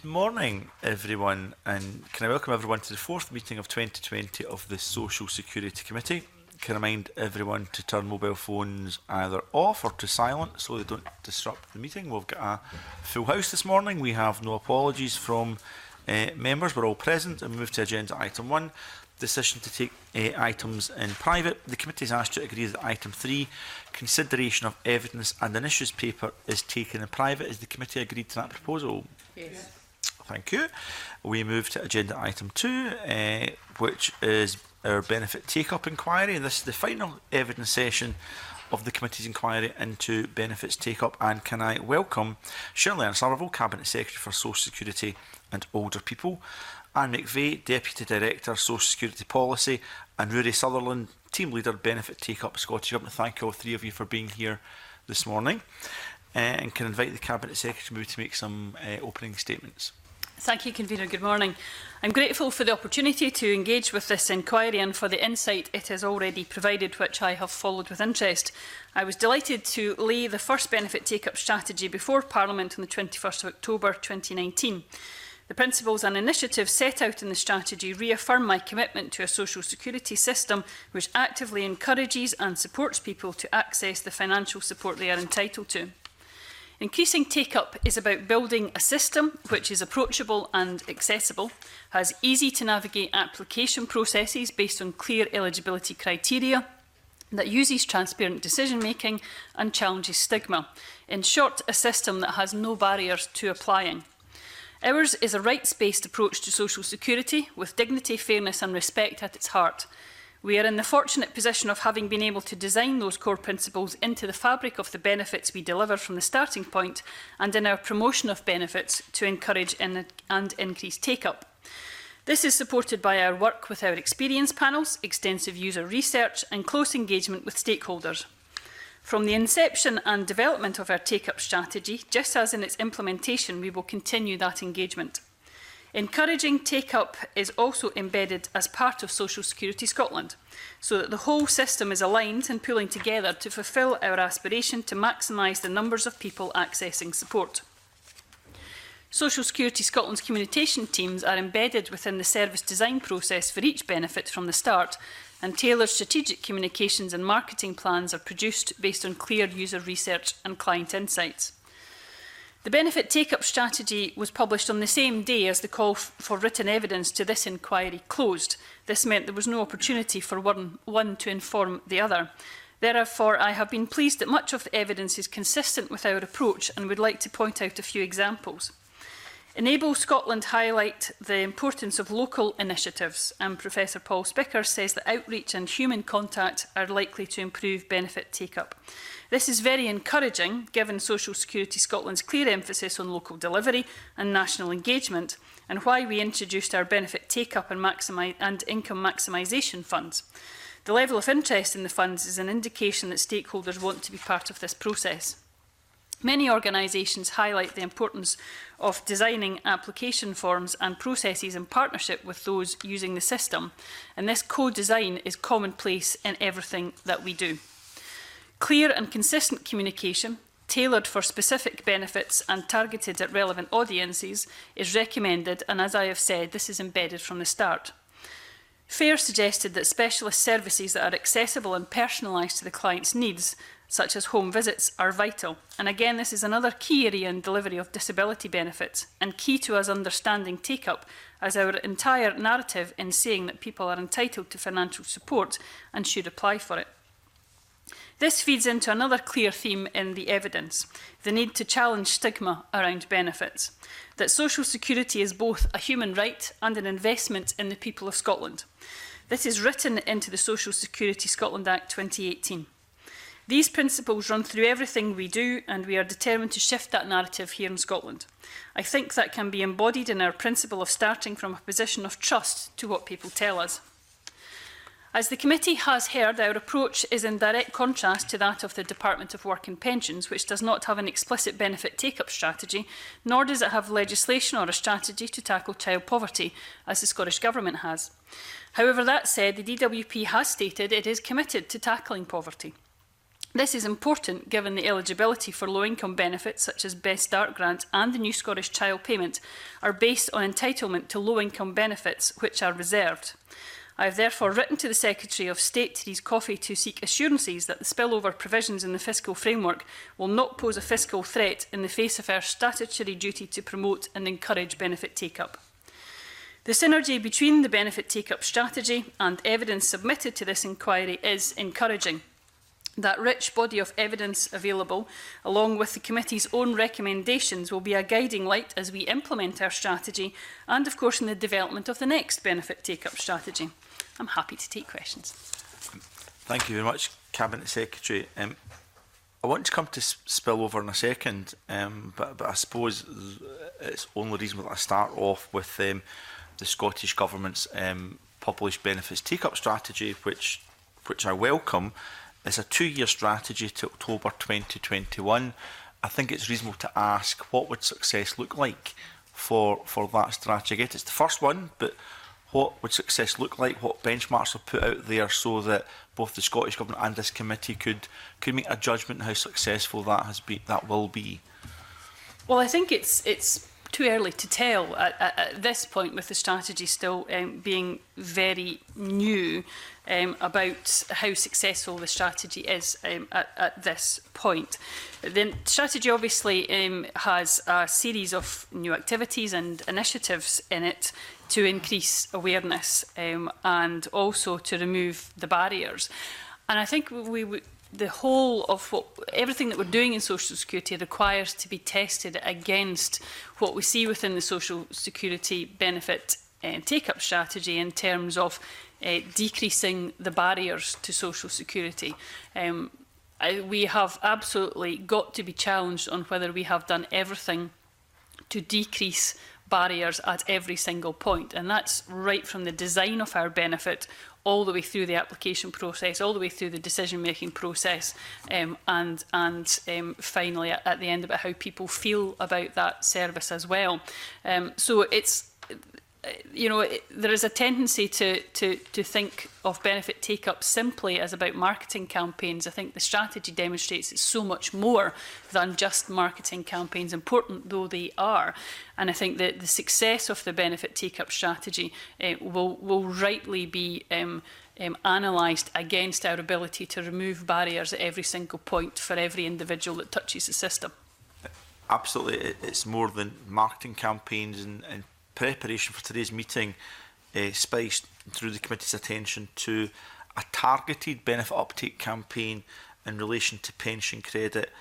morning, everyone, and can I welcome everyone to the fourth meeting of 2020 of the Social Security Committee. Can I remind everyone to turn mobile phones either off or to silent so they don't disrupt the meeting. We've got a full house this morning. We have no apologies from members. We're all present, and we move to agenda item 1. Decision to take items in private. The committee is asked to agree that item 3, consideration of evidence and an issues paper, is taken in private. Is the committee agreed to that proposal? Yes. Thank you. We move to agenda item 2, which is our benefit take-up inquiry. This is the final evidence session of the committee's inquiry into benefits take-up. And can I welcome Shirley Ann Somerville, Cabinet Secretary for Social Security and Older People, Anne McVeigh, Deputy Director, Social Security Policy, and Rory Sutherland, Team Leader, Benefit Take-Up, Scottish Government. Thank you all three of you for being here this morning. And can I invite the Cabinet Secretary maybe to make some opening statements. Thank you, Convener. Good morning. I'm grateful for the opportunity to engage with this inquiry and for the insight it has already provided, which I have followed with interest. I was delighted to lay the first benefit take-up strategy before Parliament on the 21st of October 2019. The principles and initiatives set out in the strategy reaffirm my commitment to a social security system which actively encourages and supports people to access the financial support they are entitled to. Increasing take-up is about building a system which is approachable and accessible, has easy-to-navigate application processes based on clear eligibility criteria, that uses transparent decision-making and challenges stigma. In short, a system that has no barriers to applying. Ours is a rights-based approach to social security with dignity, fairness and respect at its heart. We are in the fortunate position of having been able to design those core principles into the fabric of the benefits we deliver from the starting point and in our promotion of benefits to encourage and increase take-up. This is supported by our work with our experience panels, extensive user research and close engagement with stakeholders. From the inception and development of our take-up strategy, just as in its implementation, we will continue that engagement. Encouraging take-up is also embedded as part of Social Security Scotland, so that the whole system is aligned and pulling together to fulfil our aspiration to maximise the numbers of people accessing support. Social Security Scotland's communication teams are embedded within the service design process for each benefit from the start, and tailored strategic communications and marketing plans are produced based on clear user research and client insights. The benefit take-up strategy was published on the same day as the call for written evidence to this inquiry closed. This meant there was no opportunity for one to inform the other. Therefore, I have been pleased that much of the evidence is consistent with our approach and would like to point out a few examples. Enable Scotland highlight the importance of local initiatives, and Professor Paul Spicker says that outreach and human contact are likely to improve benefit take-up. This is very encouraging, given Social Security Scotland's clear emphasis on local delivery and national engagement, and why we introduced our benefit take-up and income maximisation funds. The level of interest in the funds is an indication that stakeholders want to be part of this process. Many organisations highlight the importance of designing application forms and processes in partnership with those using the system, and this co-design is commonplace in everything that we do. Clear and consistent communication, tailored for specific benefits and targeted at relevant audiences, is recommended, and as I have said, this is embedded from the start. FAIR suggested that specialist services that are accessible and personalised to the client's needs, such as home visits, are vital. And again, this is another key area in delivery of disability benefits and key to us understanding take-up as our entire narrative in saying that people are entitled to financial support and should apply for it. This feeds into another clear theme in the evidence, the need to challenge stigma around benefits, that social security is both a human right and an investment in the people of Scotland. This is written into the Social Security Scotland Act 2018. These principles run through everything we do, and we are determined to shift that narrative here in Scotland. I think that can be embodied in our principle of starting from a position of trust to what people tell us. As the committee has heard, our approach is in direct contrast to that of the Department of Work and Pensions, which does not have an explicit benefit take-up strategy, nor does it have legislation or a strategy to tackle child poverty, as the Scottish Government has. However, that said, the DWP has stated it is committed to tackling poverty. This is important given the eligibility for low-income benefits such as Best Start Grant and the New Scottish Child Payment are based on entitlement to low-income benefits which are reserved. I have therefore written to the Secretary of State, Therese Coffey, to seek assurances that the spillover provisions in the fiscal framework will not pose a fiscal threat in the face of our statutory duty to promote and encourage benefit take-up. The synergy between the benefit take-up strategy and evidence submitted to this inquiry is encouraging. That rich body of evidence available, along with the committee's own recommendations, will be a guiding light as we implement our strategy and, of course, in the development of the next benefit take-up strategy. I'm happy to take questions. Thank you very much, Cabinet Secretary. I want to come to spillover in a second, but I suppose it's only reasonable that I start off with the Scottish Government's population benefits take-up strategy, which I welcome. It's a 2-year strategy to October 2021. I think it's reasonable to ask, what would success look like for that strategy? I get it's the first one, but what would success look like? What benchmarks are put out there so that both the Scottish Government and this committee could make a judgment on how successful that will be? Well, I think it's too early to tell at this point, with the strategy still being very new, about how successful the strategy is at this point. The strategy obviously has a series of new activities and initiatives in it to increase awareness and also to remove the barriers. And I think the whole of everything that we're doing in social security requires to be tested against what we see within the social security benefit take-up strategy in terms of decreasing the barriers to social security. We have absolutely got to be challenged on whether we have done everything to decrease barriers at every single point, and that's right from the design of our benefit all the way through the application process, all the way through the decision-making process, and finally at the end about how people feel about that service as well. So it's, there is a tendency to think of benefit take-up simply as about marketing campaigns. I think the strategy demonstrates it's so much more than just marketing campaigns, important though they are. And I think that the success of the benefit take-up strategy will rightly be analysed against our ability to remove barriers at every single point for every individual that touches the system. Absolutely, it's more than marketing campaigns, and preparation for today's meeting spiced through the committee's attention to a targeted benefit uptake campaign in relation to pension credit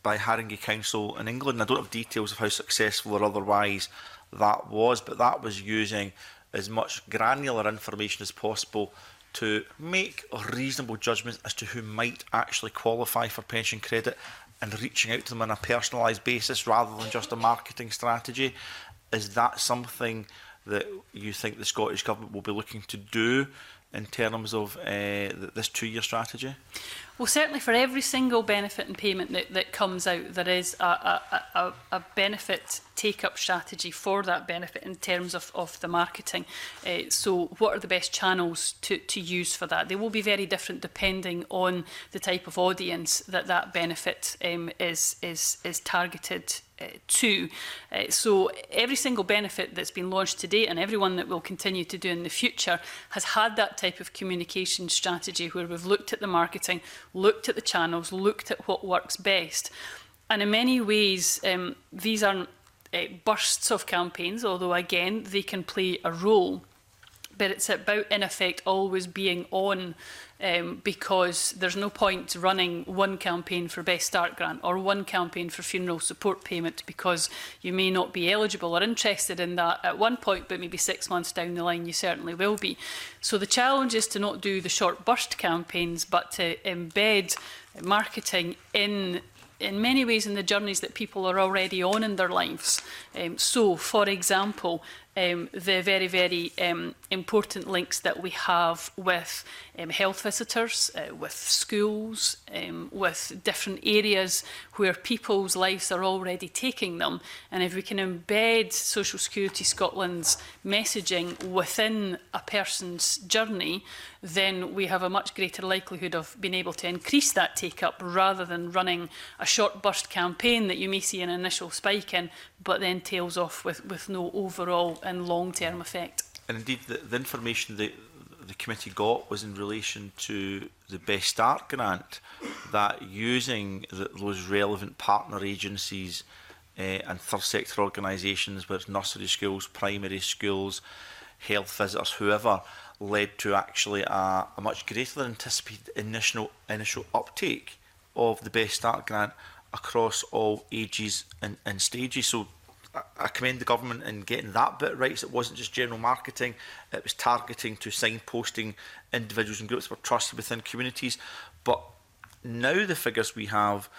by Haringey Council in England. I don't have details of how successful or otherwise that was, but that was using as much granular information as possible to make reasonable judgments as to who might actually qualify for pension credit and reaching out to them on a personalised basis rather than just a marketing strategy. Is that something that you think the Scottish Government will be looking to do in terms of this 2-year strategy? Well, certainly for every single benefit and payment that comes out, there is a benefit take-up strategy for that benefit in terms of the marketing. So what are the best channels to use for that? They will be very different depending on the type of audience that benefit is targeted to. So every single benefit that's been launched to date and everyone that will continue to do in the future has had that type of communication strategy where we've looked at the marketing, looked at the channels, looked at what works best. And in many ways, these aren't bursts of campaigns, although again, they can play a role. But it's about, in effect, always being on because there's no point running one campaign for Best Start Grant or one campaign for funeral support payment because you may not be eligible or interested in that at one point, but maybe 6 months down the line you certainly will be. So the challenge is to not do the short burst campaigns, but to embed marketing in many ways in the journeys that people are already on in their lives. So, for example, the very, very important links that we have with health visitors, with schools, with different areas where people's lives are already taking them. And if we can embed Social Security Scotland's messaging within a person's journey, then we have a much greater likelihood of being able to increase that take-up rather than running a short burst campaign that you may see an initial spike in, but then tails off with no overall and long-term effect. And indeed, the information that the committee got was in relation to the Best Start grant, that using those relevant partner agencies and third sector organisations, whether it's nursery schools, primary schools, health visitors, whoever, led to actually a much greater than anticipated initial uptake of the Best Start grant across all ages and stages. So I commend the government in getting that bit right. So it wasn't just general marketing, it was targeting to signposting individuals and groups that were trusted within communities. But now the figures we have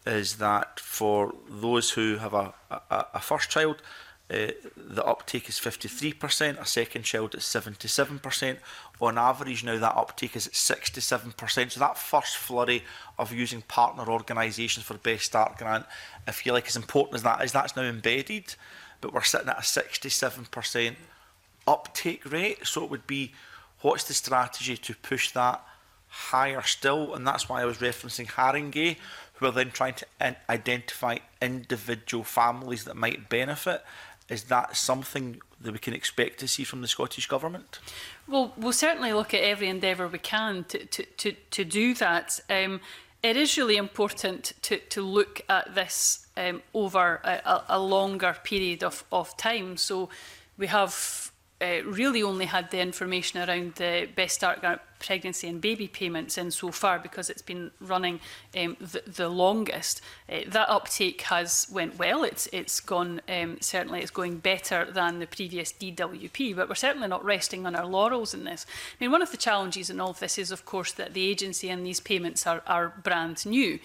is that for those who have a first child, the uptake is 53%, a second child is 77%. On average now that uptake is at 67%. So that first flurry of using partner organisations for Best Start grant, I feel like as important as that is, that's now embedded, but we're sitting at a 67% uptake rate. So it would be, what's the strategy to push that higher still? And that's why I was referencing Haringey, who are then trying to identify individual families that might benefit. Is that something that we can expect to see from the Scottish Government? Well, we'll certainly look at every endeavour we can to do that. It is really important to look at this over a longer period of time. So we have really only had the information around the Best Start grant pregnancy and baby payments in so far because it's been running the longest. That uptake has went well. It's gone certainly it's going better than the previous DWP, but we're certainly not resting on our laurels in this. I mean, one of the challenges in all of this is, of course, that the agency and these payments are brand new.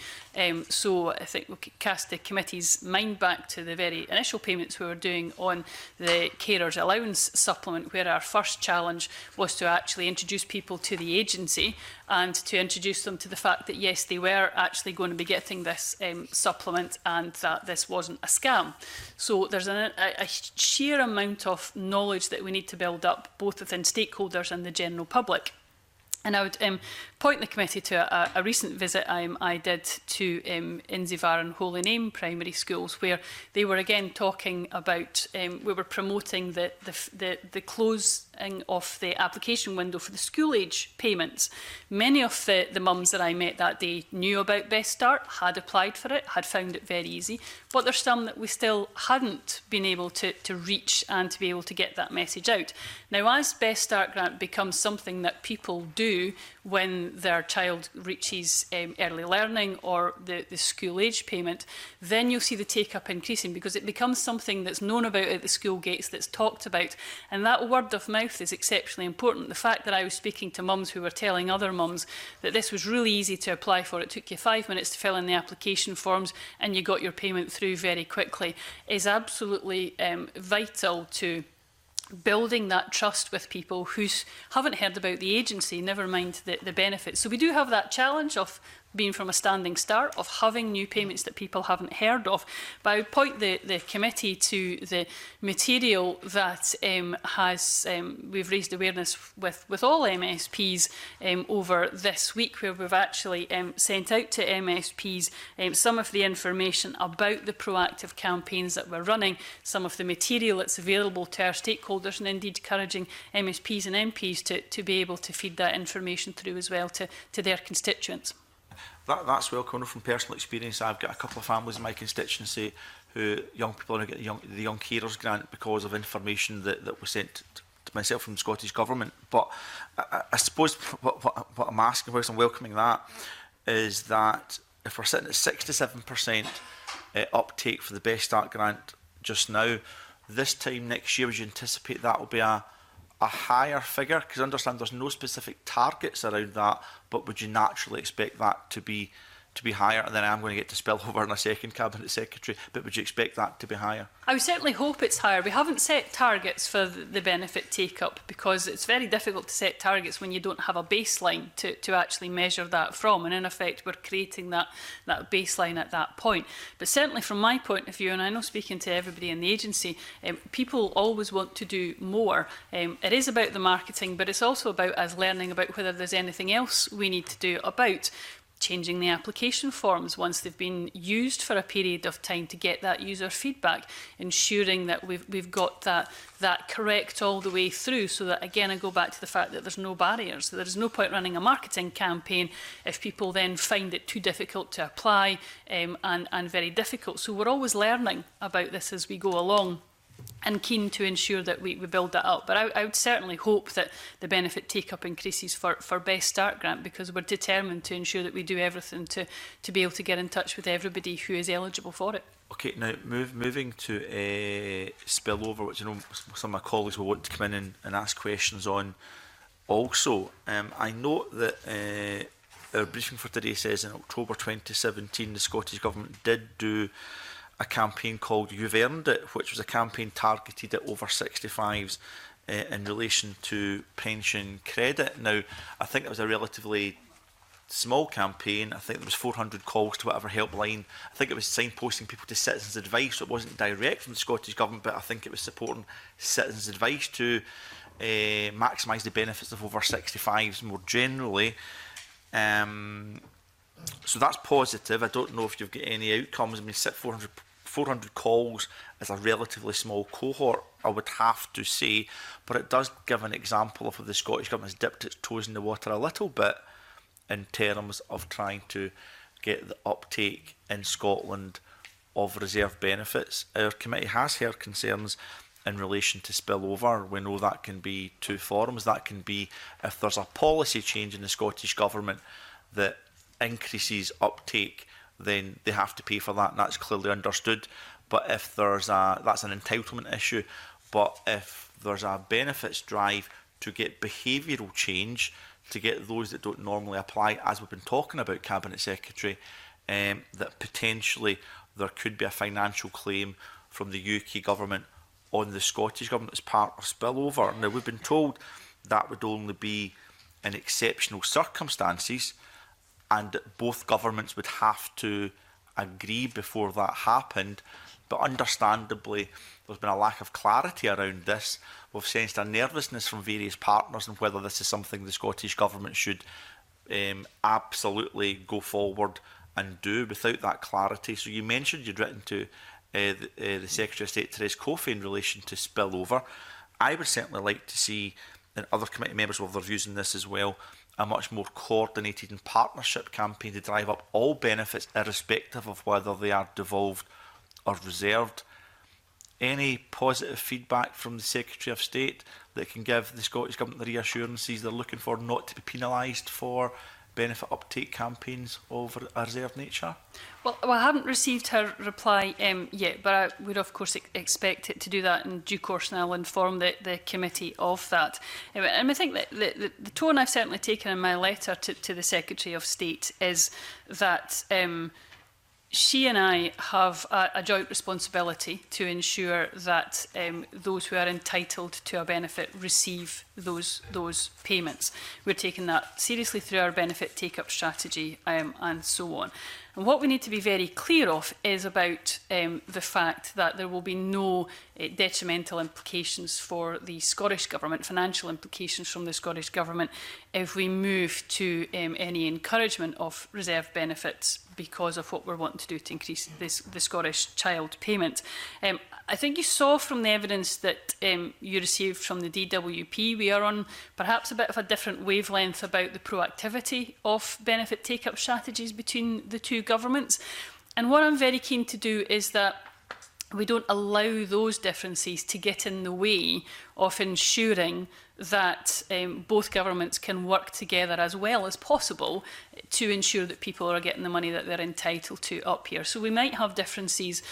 So I think we could cast the committee's mind back to the very initial payments we were doing on the carers allowance supplement, where our first challenge was to actually introduce people to the agency and to introduce them to the fact that yes, they were actually going to be getting this supplement and that this wasn't a scam. So there's a sheer amount of knowledge that we need to build up both within stakeholders and the general public. And I would point the committee to a recent visit I did to Inzivar and Holy Name primary schools, where they were again talking about, we were promoting the closing of the application window for the school age payments. Many of the mums that I met that day knew about Best Start, had applied for it, had found it very easy, but there's some that we still hadn't been able to reach and to be able to get that message out. Now, as Best Start grant becomes something that people do when their child reaches early learning or the school age payment, then you'll see the take-up increasing because it becomes something that's known about at the school gates, that's talked about, and that word of mouth is exceptionally important. The fact that I was speaking to mums who were telling other mums that this was really easy to apply for, it took you 5 minutes to fill in the application forms and you got your payment through very quickly, is absolutely vital to building that trust with people who haven't heard about the agency, never mind the benefits. So we do have that challenge of being from a standing start, of having new payments that people haven't heard of. But I would point the committee to the material that we've raised awareness with all MSPs over this week, where we've actually sent out to MSPs some of the information about the proactive campaigns that we're running, some of the material that's available to our stakeholders, and indeed encouraging MSPs and MPs to be able to feed that information through as well to their constituents. That's well coming from personal experience. I've got a couple of families in my constituency who young people are getting the young carers grant because of information that was sent to myself from the Scottish Government. But I suppose what I'm asking, whilst I'm welcoming that, is that if we're sitting at 67% uptake for the Best Start grant just now, this time next year, would you anticipate that will be a higher figure? Because I understand there's no specific targets around that, but would you naturally expect that to be to be higher, and then I'm going to get to spill over in a second Cabinet Secretary, but would you expect that to be higher? I would certainly hope it's higher. We haven't set targets for the benefit take-up because it's very difficult to set targets when you don't have a baseline to actually measure that from, and in effect we're creating that baseline at that point. But certainly from my point of view, and I know speaking to everybody in the agency, people always want to do more. It is about the marketing, but it's also about us learning about whether there's anything else we need to do about changing the application forms once they've been used for a period of time to get that user feedback, ensuring that we've got that correct all the way through, so that, again, I go back to the fact that there's no barriers. So there's no point running a marketing campaign if people then find it too difficult to apply and very difficult. So we're always learning about this as we go along, and keen to ensure that we build that up. But I would certainly hope that the benefit take-up increases for Best Start grant, because we're determined to ensure that we do everything to be able to get in touch with everybody who is eligible for it. Okay, now moving to spillover, which I know some of my colleagues will want to come in and ask questions on also. I note that our briefing for today says in October 2017 the Scottish Government did do a campaign called You've Earned It, which was a campaign targeted at over 65s in relation to pension credit. Now, I think it was a relatively small campaign. I think there was 400 calls to whatever helpline. I think it was signposting people to Citizens Advice, so it wasn't direct from the Scottish Government, but I think it was supporting Citizens Advice to maximise the benefits of over 65s more generally. So that's positive. I don't know if you've got any outcomes. I mean, 400 calls is a relatively small cohort, I would have to say, but it does give an example of how the Scottish Government has dipped its toes in the water a little bit in terms of trying to get the uptake in Scotland of reserve benefits. Our committee has heard concerns in relation to spillover. We know that can be two forms. That can be if there's a policy change in the Scottish Government that increases uptake, then they have to pay for that, and that's clearly understood. But if there's that's an entitlement issue. But if there's a benefits drive to get behavioural change, to get those that don't normally apply, as we've been talking about, Cabinet Secretary, that potentially there could be a financial claim from the UK Government on the Scottish Government as part of spillover. Now, we've been told that would only be in exceptional circumstances, and that both governments would have to agree before that happened. But understandably, there's been a lack of clarity around this. We've sensed a nervousness from various partners on whether this is something the Scottish Government should absolutely go forward and do without that clarity. So you mentioned you'd written to the Secretary of State, Therese Coffey, in relation to spillover. I would certainly like to see, and other committee members will have their views on this as well, a much more coordinated and partnership campaign to drive up all benefits, irrespective of whether they are devolved or reserved. Any positive feedback from the Secretary of State that can give the Scottish Government the reassurances they're looking for not to be penalised for benefit uptake campaigns of a reserved nature? Well, I haven't received her reply yet, but I would of course expect it to do that in due course, and I'll inform the committee of that. And I think that the tone I've certainly taken in my letter to the Secretary of State is that she and I have a joint responsibility to ensure that those who are entitled to a benefit receive those payments. We're taking that seriously through our benefit take-up strategy and so on. And what we need to be very clear of is about the fact that there will be no detrimental implications for the Scottish Government, financial implications from the Scottish Government, if we move to any encouragement of reserve benefits because of what we're wanting to do to increase the Scottish child payment. I think you saw from the evidence that you received from the DWP, we are on perhaps a bit of a different wavelength about the proactivity of benefit take-up strategies between the two governments. And what I'm very keen to do is that we don't allow those differences to get in the way of ensuring that both governments can work together as well as possible to ensure that people are getting the money that they're entitled to up here. So we might have differences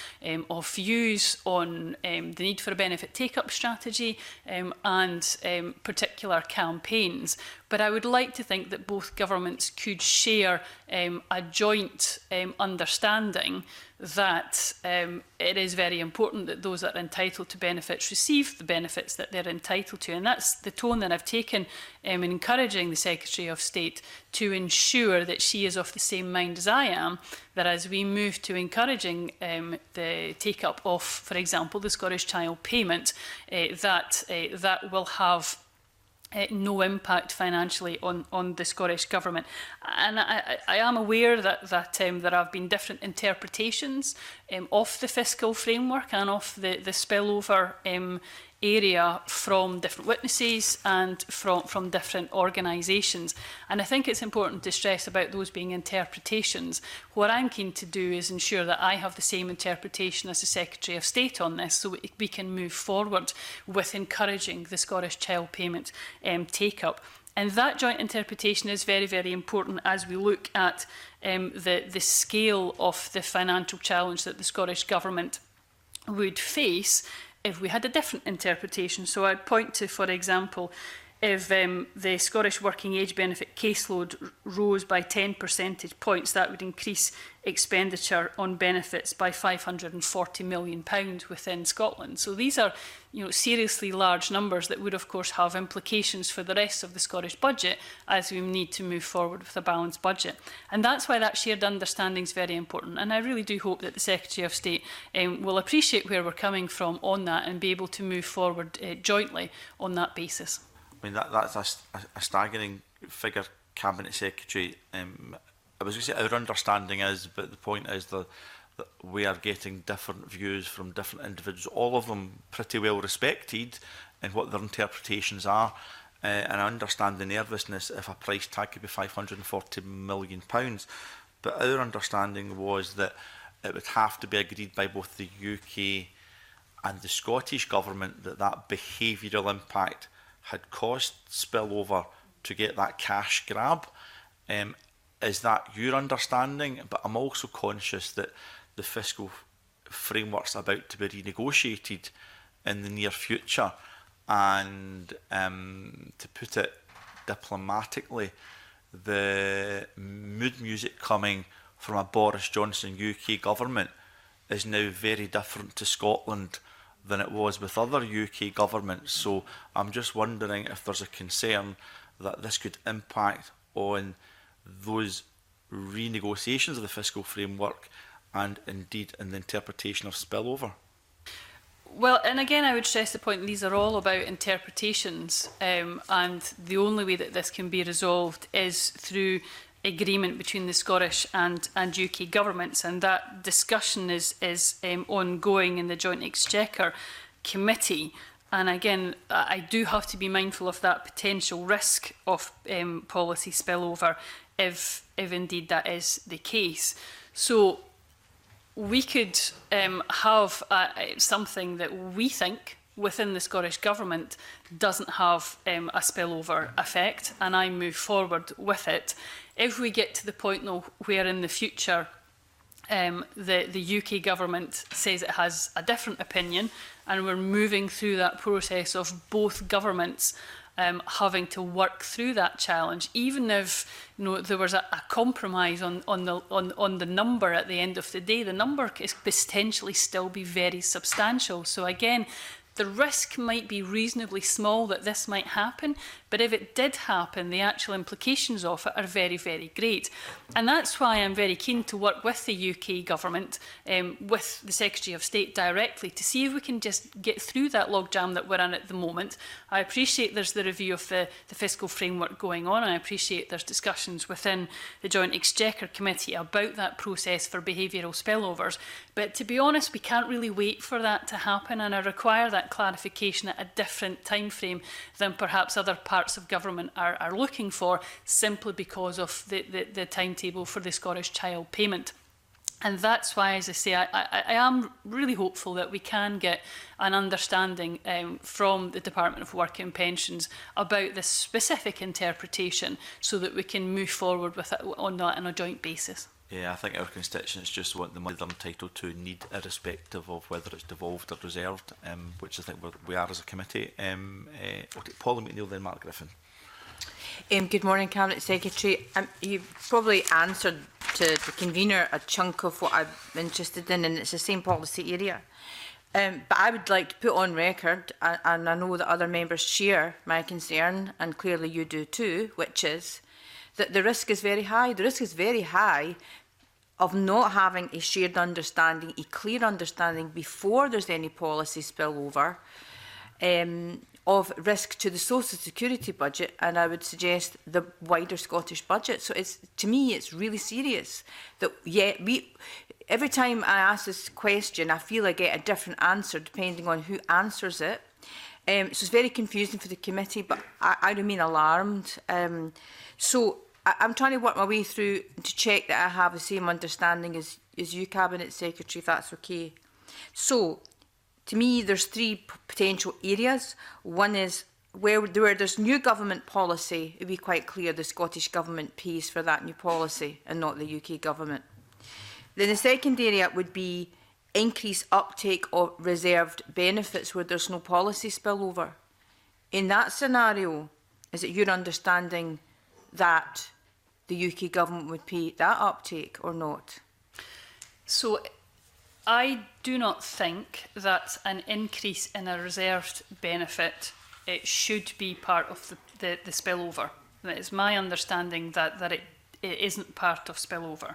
of views on the need for a benefit take-up strategy and particular campaigns. But I would like to think that both governments could share a joint understanding that it is very important that those that are entitled to benefits receive the benefits that they're entitled to. And that's the tone that I've taken in encouraging the Secretary of State to ensure that she is of the same mind as I am, that as we move to encouraging the take-up of, for example, the Scottish Child Payment, that will have no impact financially on the Scottish Government. And I am aware that there have been different interpretations of the fiscal framework and of the spillover area from different witnesses and from different organisations. And I think it's important to stress about those being interpretations. What I'm keen to do is ensure that I have the same interpretation as the Secretary of State on this, so we can move forward with encouraging the Scottish Child Payment take-up. And that joint interpretation is very, very important as we look at the scale of the financial challenge that the Scottish Government would face if we had a different interpretation. So I'd point to, for example, if the Scottish Working Age Benefit caseload rose by 10 percentage points, that would increase expenditure on benefits by £540 million within Scotland. So these are, seriously large numbers that would, of course, have implications for the rest of the Scottish budget as we need to move forward with a balanced budget. And that's why that shared understanding is very important. And I really do hope that the Secretary of State will appreciate where we're coming from on that and be able to move forward jointly on that basis. I mean, that's a staggering figure, Cabinet Secretary. I was going to say our understanding is, but the point is that we are getting different views from different individuals, all of them pretty well respected in what their interpretations are. And I understand the nervousness if a price tag could be £540 million. But our understanding was that it would have to be agreed by both the UK and the Scottish Government that behavioural impact had caused spillover to get that cash grab. Is that your understanding? But I'm also conscious that the fiscal framework's about to be renegotiated in the near future. And to put it diplomatically, the mood music coming from a Boris Johnson UK government is now very different to Scotland than it was with other UK governments. So I'm just wondering if there's a concern that this could impact on those renegotiations of the fiscal framework and indeed in the interpretation of spillover. Well, and again, I would stress the point, these are all about interpretations, and the only way that this can be resolved is through agreement between the Scottish and UK governments, and that discussion is ongoing in the Joint Exchequer Committee. And again, I do have to be mindful of that potential risk of policy spillover if indeed that is the case. So we could have something that we think within the Scottish Government doesn't have a spillover effect, and I move forward with it. If we get to the point, though, where in the future the UK Government says it has a different opinion, and we're moving through that process of both governments having to work through that challenge, even if there was a compromise on the number at the end of the day, the number could potentially still be very substantial. So again, the risk might be reasonably small that this might happen, but if it did happen, the actual implications of it are very, very great. And that's why I'm very keen to work with the UK Government, with the Secretary of State directly, to see if we can just get through that logjam that we're in at the moment. I appreciate there's the review of the fiscal framework going on, and I appreciate there's discussions within the Joint Exchequer Committee about that process for behavioural spillovers. But to be honest, we can't really wait for that to happen, and I require that clarification at a different time frame than perhaps other parts of government are looking for, simply because of the timetable for the Scottish Child Payment. And that's why, as I say, I am really hopeful that we can get an understanding from the Department of Work and Pensions about this specific interpretation so that we can move forward with it on that on a joint basis. Yeah, I think our constituents just want the money they're entitled to need, irrespective of whether it's devolved or reserved, which I think we are as a committee. Okay, Paula McNeill, then Mark Griffin. Good morning, Cabinet Secretary. You've probably answered to the convener a chunk of what I'm interested in, and it's the same policy area. But I would like to put on record, and I know that other members share my concern, and clearly you do too, which is that the risk is very high. The risk is very high of not having a shared understanding, a clear understanding before there's any policy spillover, of risk to the social security budget, and I would suggest the wider Scottish budget. So it's, to me, it's really serious that every time I ask this question, I feel I get a different answer depending on who answers it. So it's very confusing for the committee, but I remain alarmed. So I'm trying to work my way through to check that I have the same understanding as you, Cabinet Secretary, if that's okay. So, to me, there's three potential areas. One is where there's new government policy, it would be quite clear the Scottish Government pays for that new policy and not the UK Government. Then the second area would be increased uptake of reserved benefits where there's no policy spillover. In that scenario, is it your understanding that the UK Government would pay that uptake or not? So, I do not think that an increase in a reserved benefit should be part of the spillover. It is my understanding that it isn't part of spillover.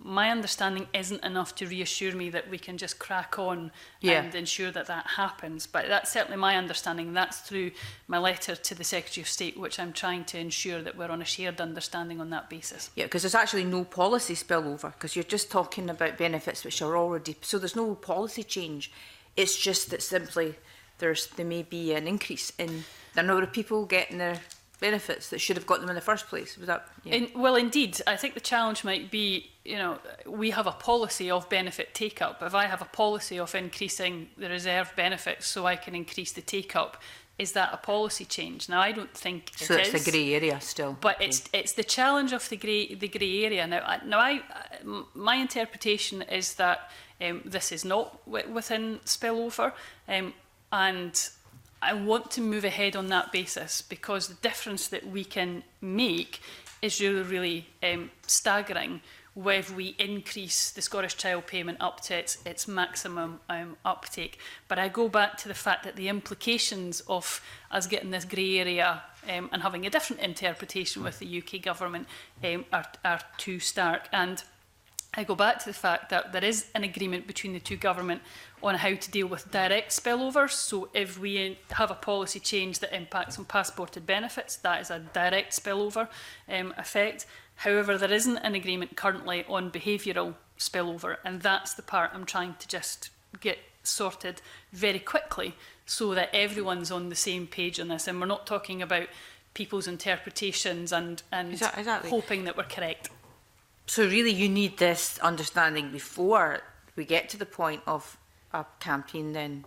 My understanding isn't enough to reassure me that we can just crack on and ensure that that happens. But that's certainly my understanding. That's through my letter to the Secretary of State, which I'm trying to ensure that we're on a shared understanding on that basis. Yeah, because there's actually no policy spillover, because you're just talking about benefits which are already... So there's no policy change. It's just that simply there may be an increase in the number of people getting their benefits that should have got them in the first place. Was that? Yeah. Well, indeed, I think the challenge might be, we have a policy of benefit take-up. If I have a policy of increasing the reserve benefits so I can increase the take-up, is that a policy change? Now, I don't think it is. So it's the grey area still. But it's the challenge of the grey area. My interpretation is that this is not within spillover, and I want to move ahead on that basis because the difference that we can make is really staggering if we increase the Scottish Child Payment up to its maximum uptake. But I go back to the fact that the implications of us getting this grey area and having a different interpretation with the UK Government are too stark. And I go back to the fact that there is an agreement between the two governments on how to deal with direct spillovers. So if we have a policy change that impacts on passported benefits, that is a direct spillover effect. However, there isn't an agreement currently on behavioural spillover, and that's the part I'm trying to just get sorted very quickly so that everyone's on the same page on this. And we're not talking about people's interpretations and exactly. Hoping that we're correct. So really you need this understanding before we get to the point of a campaign then?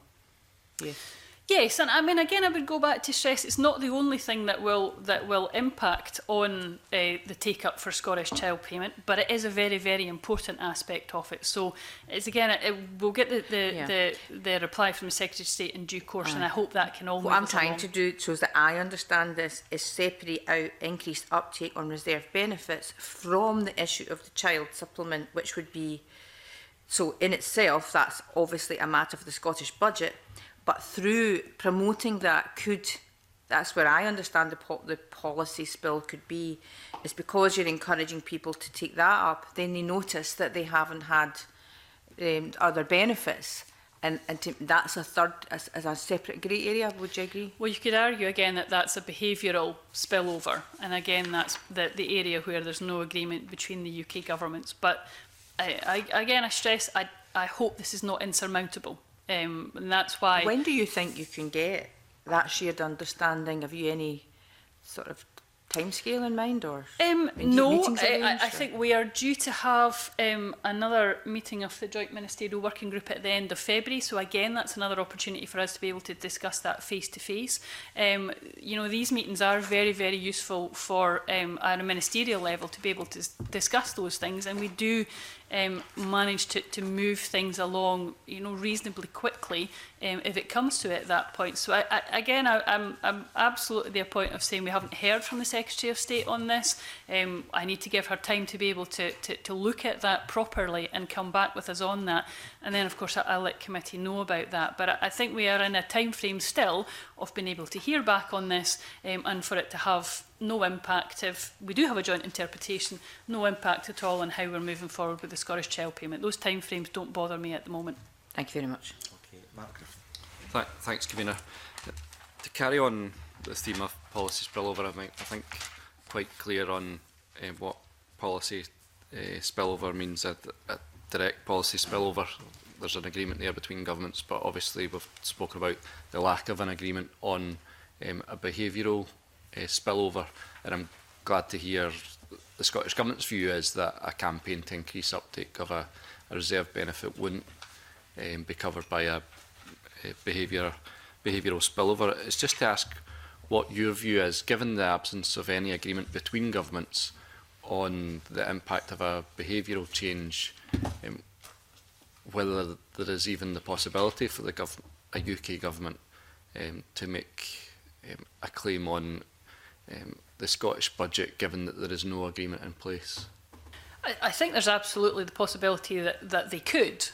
Yes, and I mean, again, I would go back to stress it's not the only thing that will impact on the take-up for Scottish Child Payment, but it is a very, very important aspect of it. So, it's again, we'll get the reply from the Secretary of State in due course, and I hope that can all move What I'm us trying along. to do, so that I understand this, is separate out increased uptake on reserve benefits from the issue of the child supplement, which would be, so in itself, that's obviously a matter for the Scottish budget, but through promoting that that's where I understand the policy spill could be, is because you're encouraging people to take that up, then they notice that they haven't had other benefits. And that's a third, as a separate grey area, would you agree? Well, you could argue again that that's a behavioural spillover. And again, that's the area where there's no agreement between the UK governments. But I stress, I hope this is not insurmountable. And that's why... When do you think you can get that shared understanding? Have you any sort of timescale in mind, or no, meetings I arranged, or? think we are due to have another meeting of the Joint Ministerial Working Group at the end of February. So again, that's another opportunity for us to be able to discuss that face to face. You know, these meetings are very, very useful for at a ministerial level to be able to discuss those things, and we do manage to move things along, you know, reasonably quickly if it comes to it at that point. So I'm absolutely at the point of saying we haven't heard from the Secretary of State on this. I need to give her time to be able to look at that properly and come back with us on that. And then, of course, I'll let committee know about that. But I think we are in a time frame still of being able to hear back on this and for it to have no impact, if we do have a joint interpretation, no impact at all on how we're moving forward with the Scottish Child Payment. Those time frames don't bother me at the moment. Thank you very much. Okay, Mark. Thanks, Convener. To carry on the theme of policy spillover, I think quite clear on what policy spillover means. A direct policy spillover, there's an agreement there between governments, but obviously we've spoken about the lack of an agreement on a behavioural spillover, and I'm glad to hear the Scottish Government's view is that a campaign to increase uptake of a reserve benefit wouldn't be covered by a behavioural spillover. It's just to ask what your view is, given the absence of any agreement between governments on the impact of a behavioural change, whether there is even the possibility for a UK government to make a claim on the Scottish budget, given that there is no agreement in place? I think there's absolutely the possibility that they could,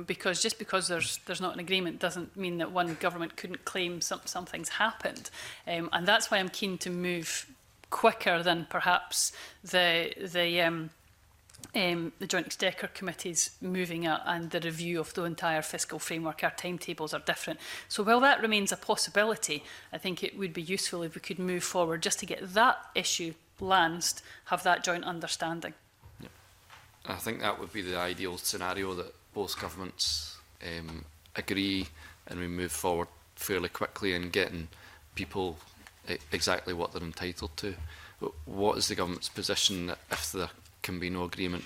because just because there's not an agreement doesn't mean that one government couldn't claim something's happened, and that's why I'm keen to move quicker than perhaps the Joint Exchequer Committee's moving at, and the review of the entire fiscal framework. Our timetables are different. So while that remains a possibility, I think it would be useful if we could move forward just to get that issue lanced, have that joint understanding. Yeah. I think that would be the ideal scenario, that both governments agree and we move forward fairly quickly in getting people exactly what they're entitled to. What is the government's position if there can be no agreement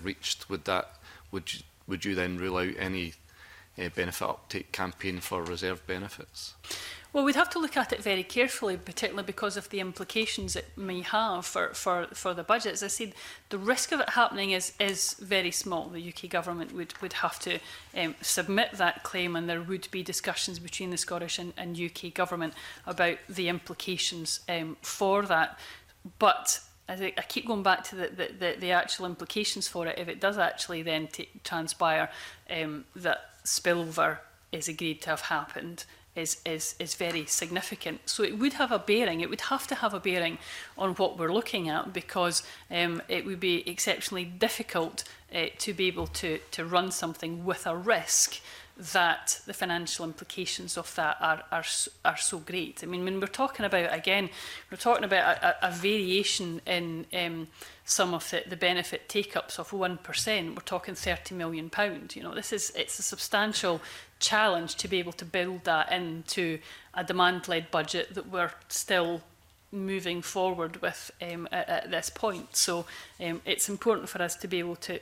reached? Would you then rule out any benefit uptake campaign for reserve benefits? Well, we'd have to look at it very carefully, particularly because of the implications it may have for the budget. As I said, the risk of it happening is very small. The UK government would have to submit that claim, and there would be discussions between the Scottish and UK government about the implications for that. But I keep going back to the actual implications for it. If it does actually then transpire that spillover is agreed to have happened, is very significant. So it would have a bearing. It would have to have a bearing on what we're looking at, because it would be exceptionally difficult to be able to run something with a risk that the financial implications of that are so great. I mean, when we're talking about, again, we're talking about a variation in some of the benefit take-ups of 1%, we're talking £30 million. You know, it's a substantial challenge to be able to build that into a demand-led budget that we're still moving forward with at this point. So it's important for us to be able to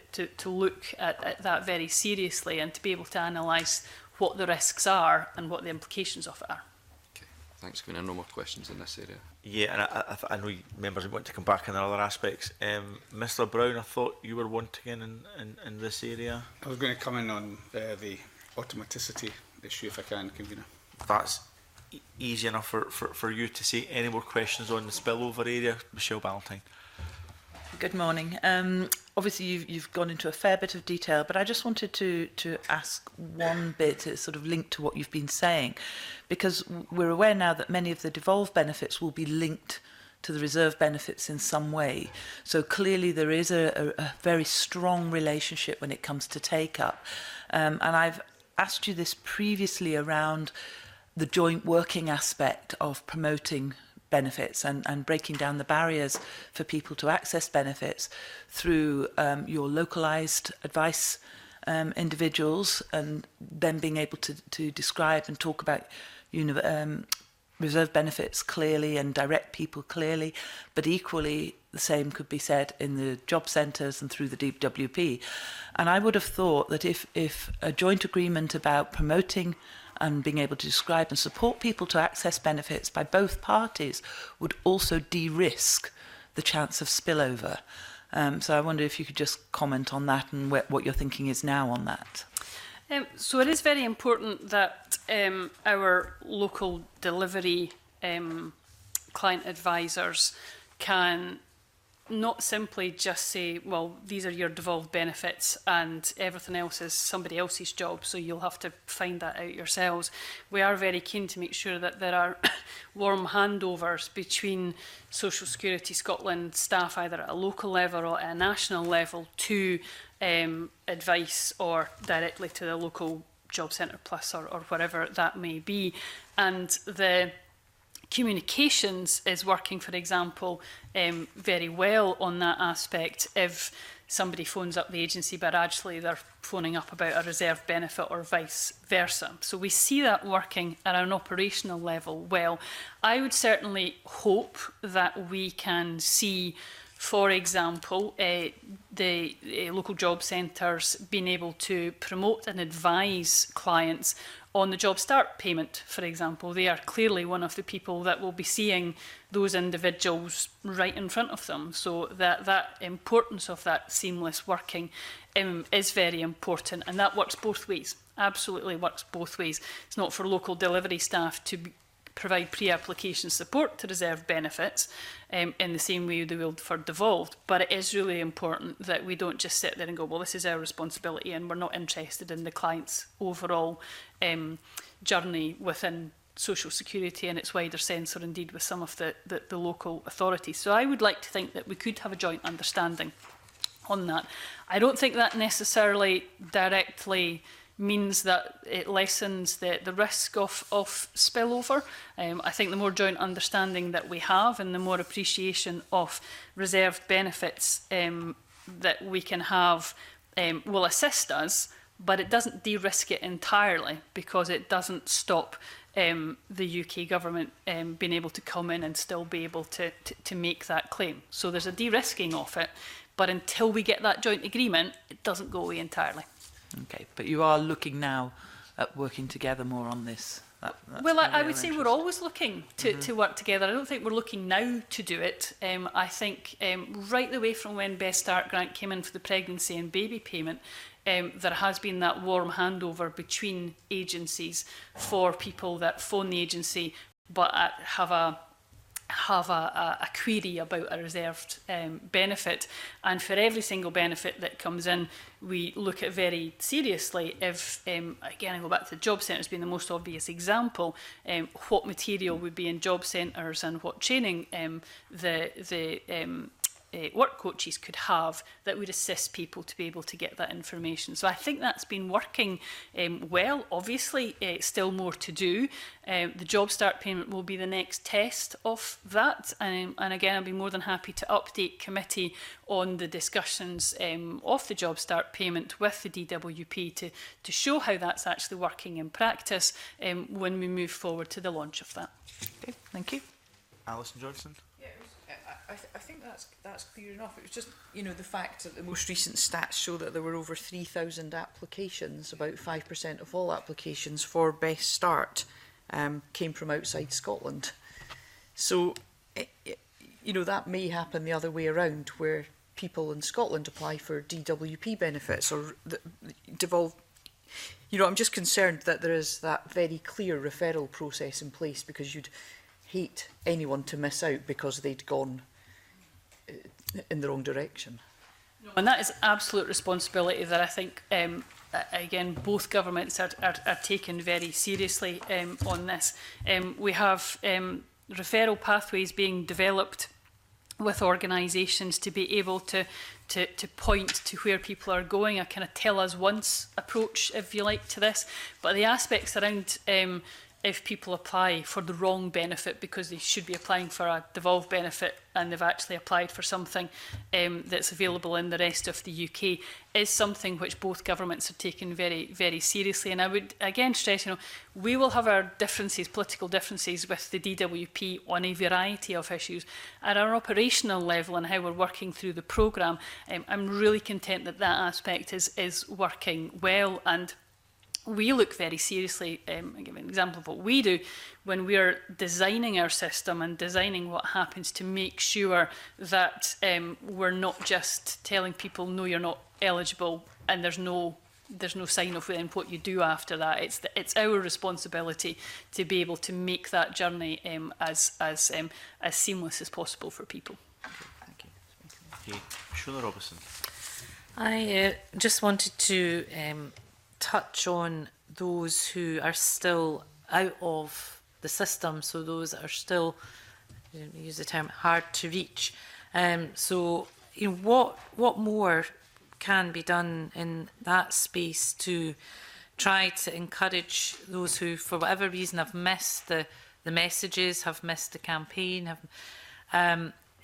look at that very seriously, and to be able to analyse what the risks are and what the implications of it are. Okay, thanks, Convener. No more questions in this area. Yeah, and I know members want to come back in other aspects. Mr Brown, I thought you were wanting in this area. I was going to come in on the automaticity issue, if I can, Convener. That's easy enough for you to say. Any more questions on the spillover area? Michelle Ballantyne. Good morning. Obviously, you've gone into a fair bit of detail, but I just wanted to ask one bit, sort of linked to what you've been saying, because we're aware now that many of the devolved benefits will be linked to the reserve benefits in some way. So clearly there is a very strong relationship when it comes to take-up. And I've asked you this previously around the joint working aspect of promoting benefits and breaking down the barriers for people to access benefits through your localised advice individuals, and then being able to describe and talk about reserve benefits clearly and direct people clearly, but equally the same could be said in the job centres and through the DWP. And I would have thought that if a joint agreement about promoting and being able to describe and support people to access benefits by both parties would also de-risk the chance of spillover. So I wonder if you could just comment on that and what your thinking is now on that. So it is very important that our local delivery client advisors can not simply just say, well, these are your devolved benefits and everything else is somebody else's job, so you'll have to find that out yourselves. We are very keen to make sure that there are warm handovers between Social Security Scotland staff, either at a local level or at a national level, to advice or directly to the local job centre plus or whatever that may be. And the communications is working, for example, very well on that aspect. If somebody phones up the agency, but actually they're phoning up about a reserve benefit or vice versa. So we see that working at an operational level well. I would certainly hope that we can see, for example, the local job centres being able to promote and advise clients on the Job Start payment, for example. They are clearly one of the people that will be seeing those individuals right in front of them. So that importance of that seamless working is very important, and that works both ways. Absolutely works both ways. It's not for local delivery staff to provide pre-application support to reserve benefits in the same way they will for devolved, but it is really important that we don't just sit there and go, well, this is our responsibility and we're not interested in the client's overall journey within social security and its wider sense, or indeed with some of the local authorities. So I would like to think that we could have a joint understanding on that. I don't think that necessarily directly means that it lessens the risk of spillover. I think the more joint understanding that we have and the more appreciation of reserved benefits that we can have will assist us, but it doesn't de-risk it entirely, because it doesn't stop the UK government being able to come in and still be able to make that claim. So there's a de-risking of it, but until we get that joint agreement, it doesn't go away entirely. Okay, but you are looking now at working together more on this. Well, I would say we're always looking to work together. I don't think we're looking now to do it. I think right the way from when Best Start grant came in for the pregnancy and baby payment, there has been that warm handover between agencies for people that phone the agency but have a query about a reserved benefit, and for every single benefit that comes in, we look at very seriously if, again, I go back to the job centres being the most obvious example, what material would be in job centres and what training the work coaches could have that would assist people to be able to get that information. So I think that's been working well. Obviously, still more to do. The Job Start payment will be the next test of that. And again, I'll be more than happy to update committee on the discussions of the Job Start payment with the DWP to show how that's actually working in practice when we move forward to the launch of that. Okay, thank you. Alison Johnson. I think that's clear enough. It was just, you know, the fact that the most recent stats show that there were over 3,000 applications, about 5% of all applications for Best Start came from outside Scotland. So, you know, that may happen the other way around, where people in Scotland apply for DWP benefits or devolve. You know, I'm just concerned that there is that very clear referral process in place, because you'd hate anyone to miss out because they'd gone in the wrong direction. And that is absolute responsibility that I think, again, both governments are taking very seriously on this. We have referral pathways being developed with organisations to be able to point to where people are going, a kind of tell us once approach, if you like, to this. But the aspects around if people apply for the wrong benefit because they should be applying for a devolved benefit and they've actually applied for something that's available in the rest of the UK, is something which both governments are taking very, very seriously. And I would again stress, we will have our differences, political differences with the DWP on a variety of issues. At our operational level and how we're working through the programme, I'm really content that that aspect is working well, and we look very seriously, I'll give an example of what we do, when we are designing our system and designing what happens to make sure that we're not just telling people, no, you're not eligible, and there's no sign of then what you do after that. It's our responsibility to be able to make that journey as seamless as possible for people. Thank you. Okay. Shona Robertson. I just wanted to touch on those who are still out of the system, so those that are still, use the term, hard to reach. So, what more can be done in that space to try to encourage those who, for whatever reason, have missed the messages, have missed the campaign?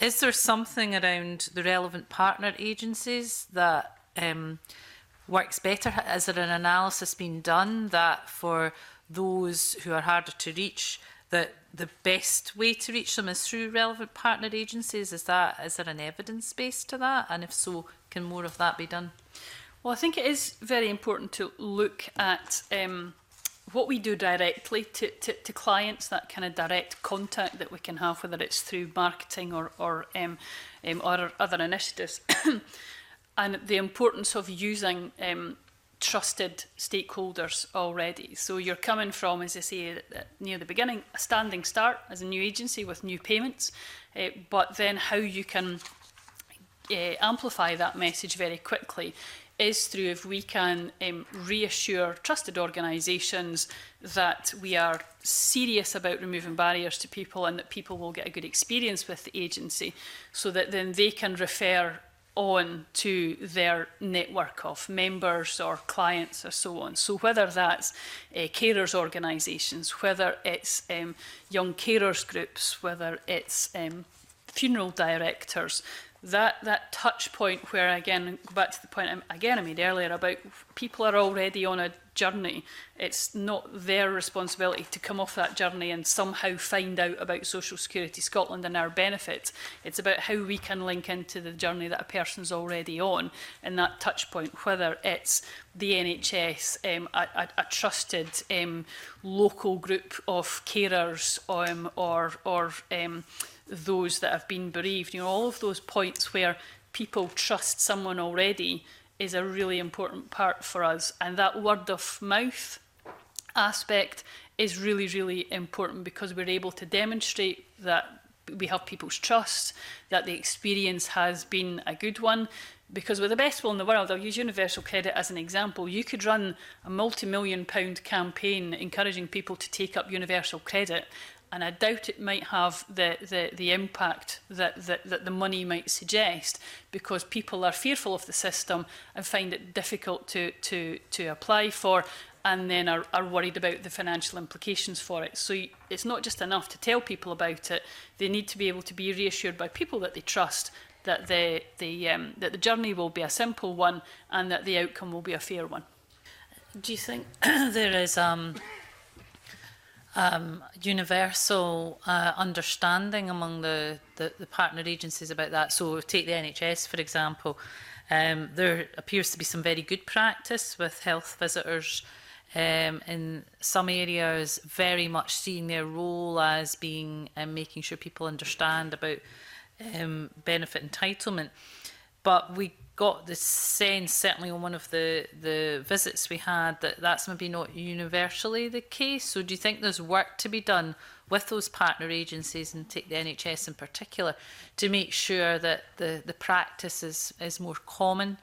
Is there something around the relevant partner agencies that works better? Is there an analysis being done that for those who are harder to reach, that the best way to reach them is through relevant partner agencies? Is there an evidence base to that? And if so, can more of that be done? Well, I think it is very important to look at what we do directly to clients, that kind of direct contact that we can have, whether it's through marketing or other initiatives. And the importance of using trusted stakeholders already. So you're coming from, as I say, near the beginning, a standing start as a new agency with new payments, but then how you can amplify that message very quickly is through if we can reassure trusted organisations that we are serious about removing barriers to people and that people will get a good experience with the agency, so that then they can refer on to their network of members or clients or so on. So whether that's carers organisations, whether it's young carers groups, whether it's funeral directors, that touch point where, again, go back to the point I made earlier about people are already on a journey. It's not their responsibility to come off that journey and somehow find out about Social Security Scotland and our benefits. It's about how we can link into the journey that a person's already on, and that touch point, whether it's the NHS, a trusted local group of carers, or those that have been bereaved. All of those points where people trust someone already is a really important part for us. And that word of mouth aspect is really, really important, because we're able to demonstrate that we have people's trust, that the experience has been a good one. Because with the best will in the world, I'll use universal credit as an example, you could run a multi-million-pound campaign encouraging people to take up universal credit, and I doubt it might have the impact that the money might suggest, because people are fearful of the system and find it difficult to apply for, and then are worried about the financial implications for it. So it's not just enough to tell people about it. They need to be able to be reassured by people that they trust that that the journey will be a simple one and that the outcome will be a fair one. Do you think there is universal understanding among the partner agencies about that? So take the NHS, for example. There appears to be some very good practice with health visitors in some areas, very much seeing their role as being making sure people understand about benefit entitlement. But we got the sense, certainly on one of the visits we had, that that's maybe not universally the case. So do you think there's work to be done with those partner agencies, and take the NHS in particular, to make sure that the practice is more common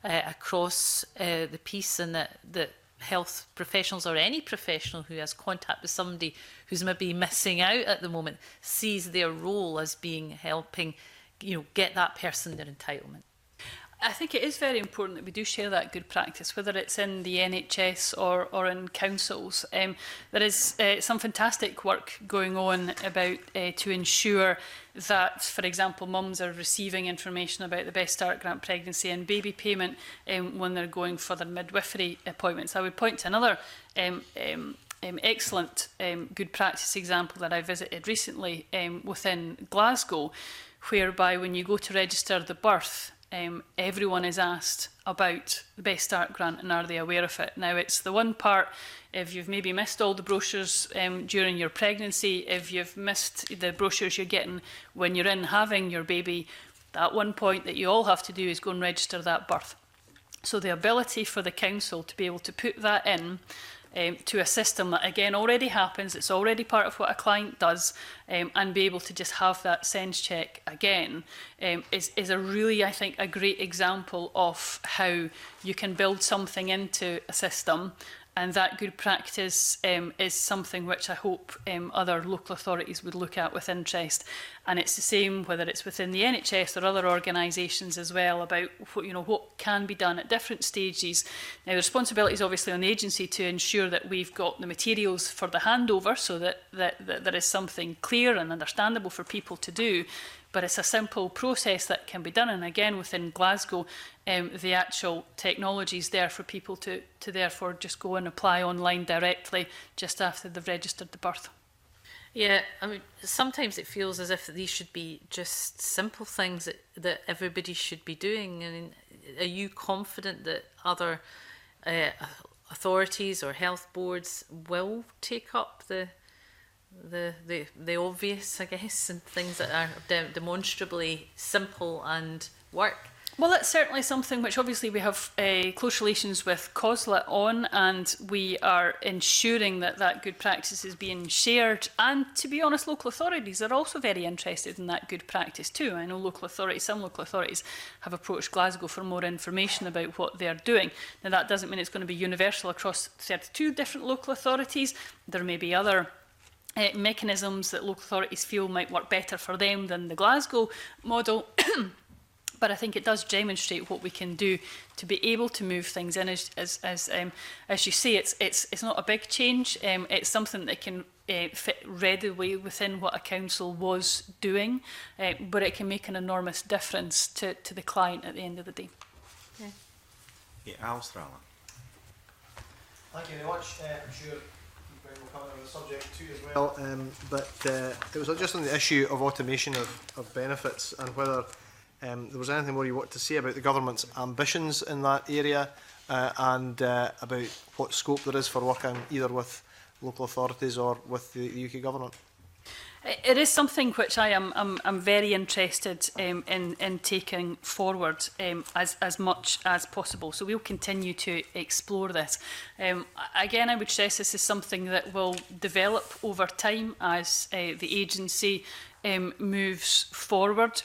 across the piece, and that health professionals, or any professional who has contact with somebody who's maybe missing out at the moment, sees their role as being helping, get that person their entitlement? I think it is very important that we do share that good practice, whether it's in the NHS or in councils. There is some fantastic work going on about to ensure that, for example, mums are receiving information about the Best Start Grant pregnancy and baby payment when they're going for their midwifery appointments. I would point to another excellent good practice example that I visited recently within Glasgow, whereby when you go to register the birth, everyone is asked about the Best Start Grant and are they aware of it. Now, it's the one part, if you've maybe missed all the brochures during your pregnancy, if you've missed the brochures you're getting when you're in having your baby, that one point that you all have to do is go and register that birth. So the ability for the council to be able to put that in to a system that, again, already happens, it's already part of what a client does, and be able to just have that sense check again is a really, I think, a great example of how you can build something into a system. And that good practice is something which I hope other local authorities would look at with interest. And it's the same whether it's within the NHS or other organisations as well, about what can be done at different stages. Now, the responsibility is obviously on the agency to ensure that we've got the materials for the handover, so that there is something clear and understandable for people to do. But it's a simple process that can be done. And again, within Glasgow, the actual technology is there for people to therefore just go and apply online directly just after they've registered the birth. Yeah, I mean, sometimes it feels as if these should be just simple things that everybody should be doing. I mean, are you confident that other authorities or health boards will take up the obvious, I guess, and things that are demonstrably simple and work? Well, that's certainly something which obviously we have close relations with COSLA on, and we are ensuring that that good practice is being shared. And to be honest, local authorities are also very interested in that good practice too. I know some local authorities have approached Glasgow for more information about what they're doing. Now, that doesn't mean it's going to be universal across 32 different local authorities. There may be other mechanisms that local authorities feel might work better for them than the Glasgow model. But I think it does demonstrate what we can do to be able to move things in. As you say, it's not a big change. It's something that can fit readily within what a council was doing, but it can make an enormous difference to the client at the end of the day. Yeah, Alistair Allen. Thank you very much. I'm sure Greg will come on the subject too as well. But it was just on the issue of automation of benefits, and whether there was anything more you want to say about the government's ambitions in that area, and about what scope there is for working either with local authorities or with the UK government. It is something which I'm very interested in taking forward as much as possible. So we'll continue to explore this. Again, I would stress this is something that will develop over time as the agency moves forward.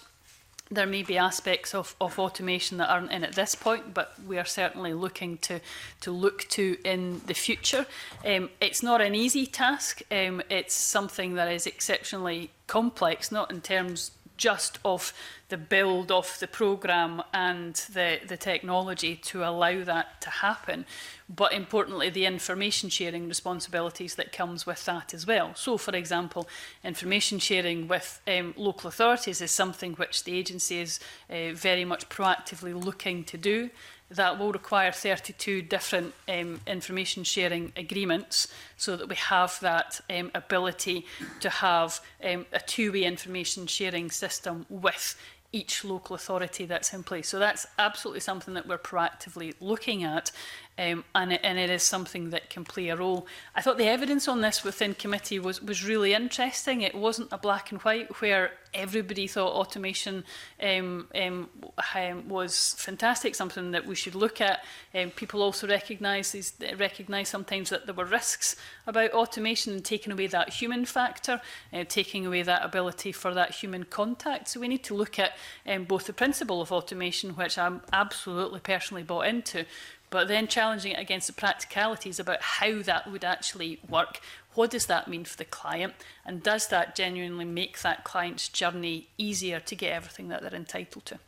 There may be aspects of automation that aren't in at this point, but we are certainly looking to look to in the future. It's not an easy task. It's something that is exceptionally complex, not in terms just of the build of the programme and the technology to allow that to happen, but importantly the information sharing responsibilities that comes with that as well. So, for example, information sharing with local authorities is something which the agency is very much proactively looking to do. That will require 32 different information sharing agreements, so that we have that ability to have a two-way information sharing system with each local authority that's in place. So that's absolutely something that we're proactively looking at, and it is something that can play a role. I thought the evidence on this within committee was really interesting. It wasn't a black and white where everybody thought automation was fantastic, something that we should look at. People also recognise sometimes that there were risks about automation and taking away that human factor, taking away that ability for that human contact. So we need to look at both the principle of automation, which I'm absolutely personally bought into, but then challenging it against the practicalities about how that would actually work. What does that mean for the client? And does that genuinely make that client's journey easier to get everything that they're entitled to?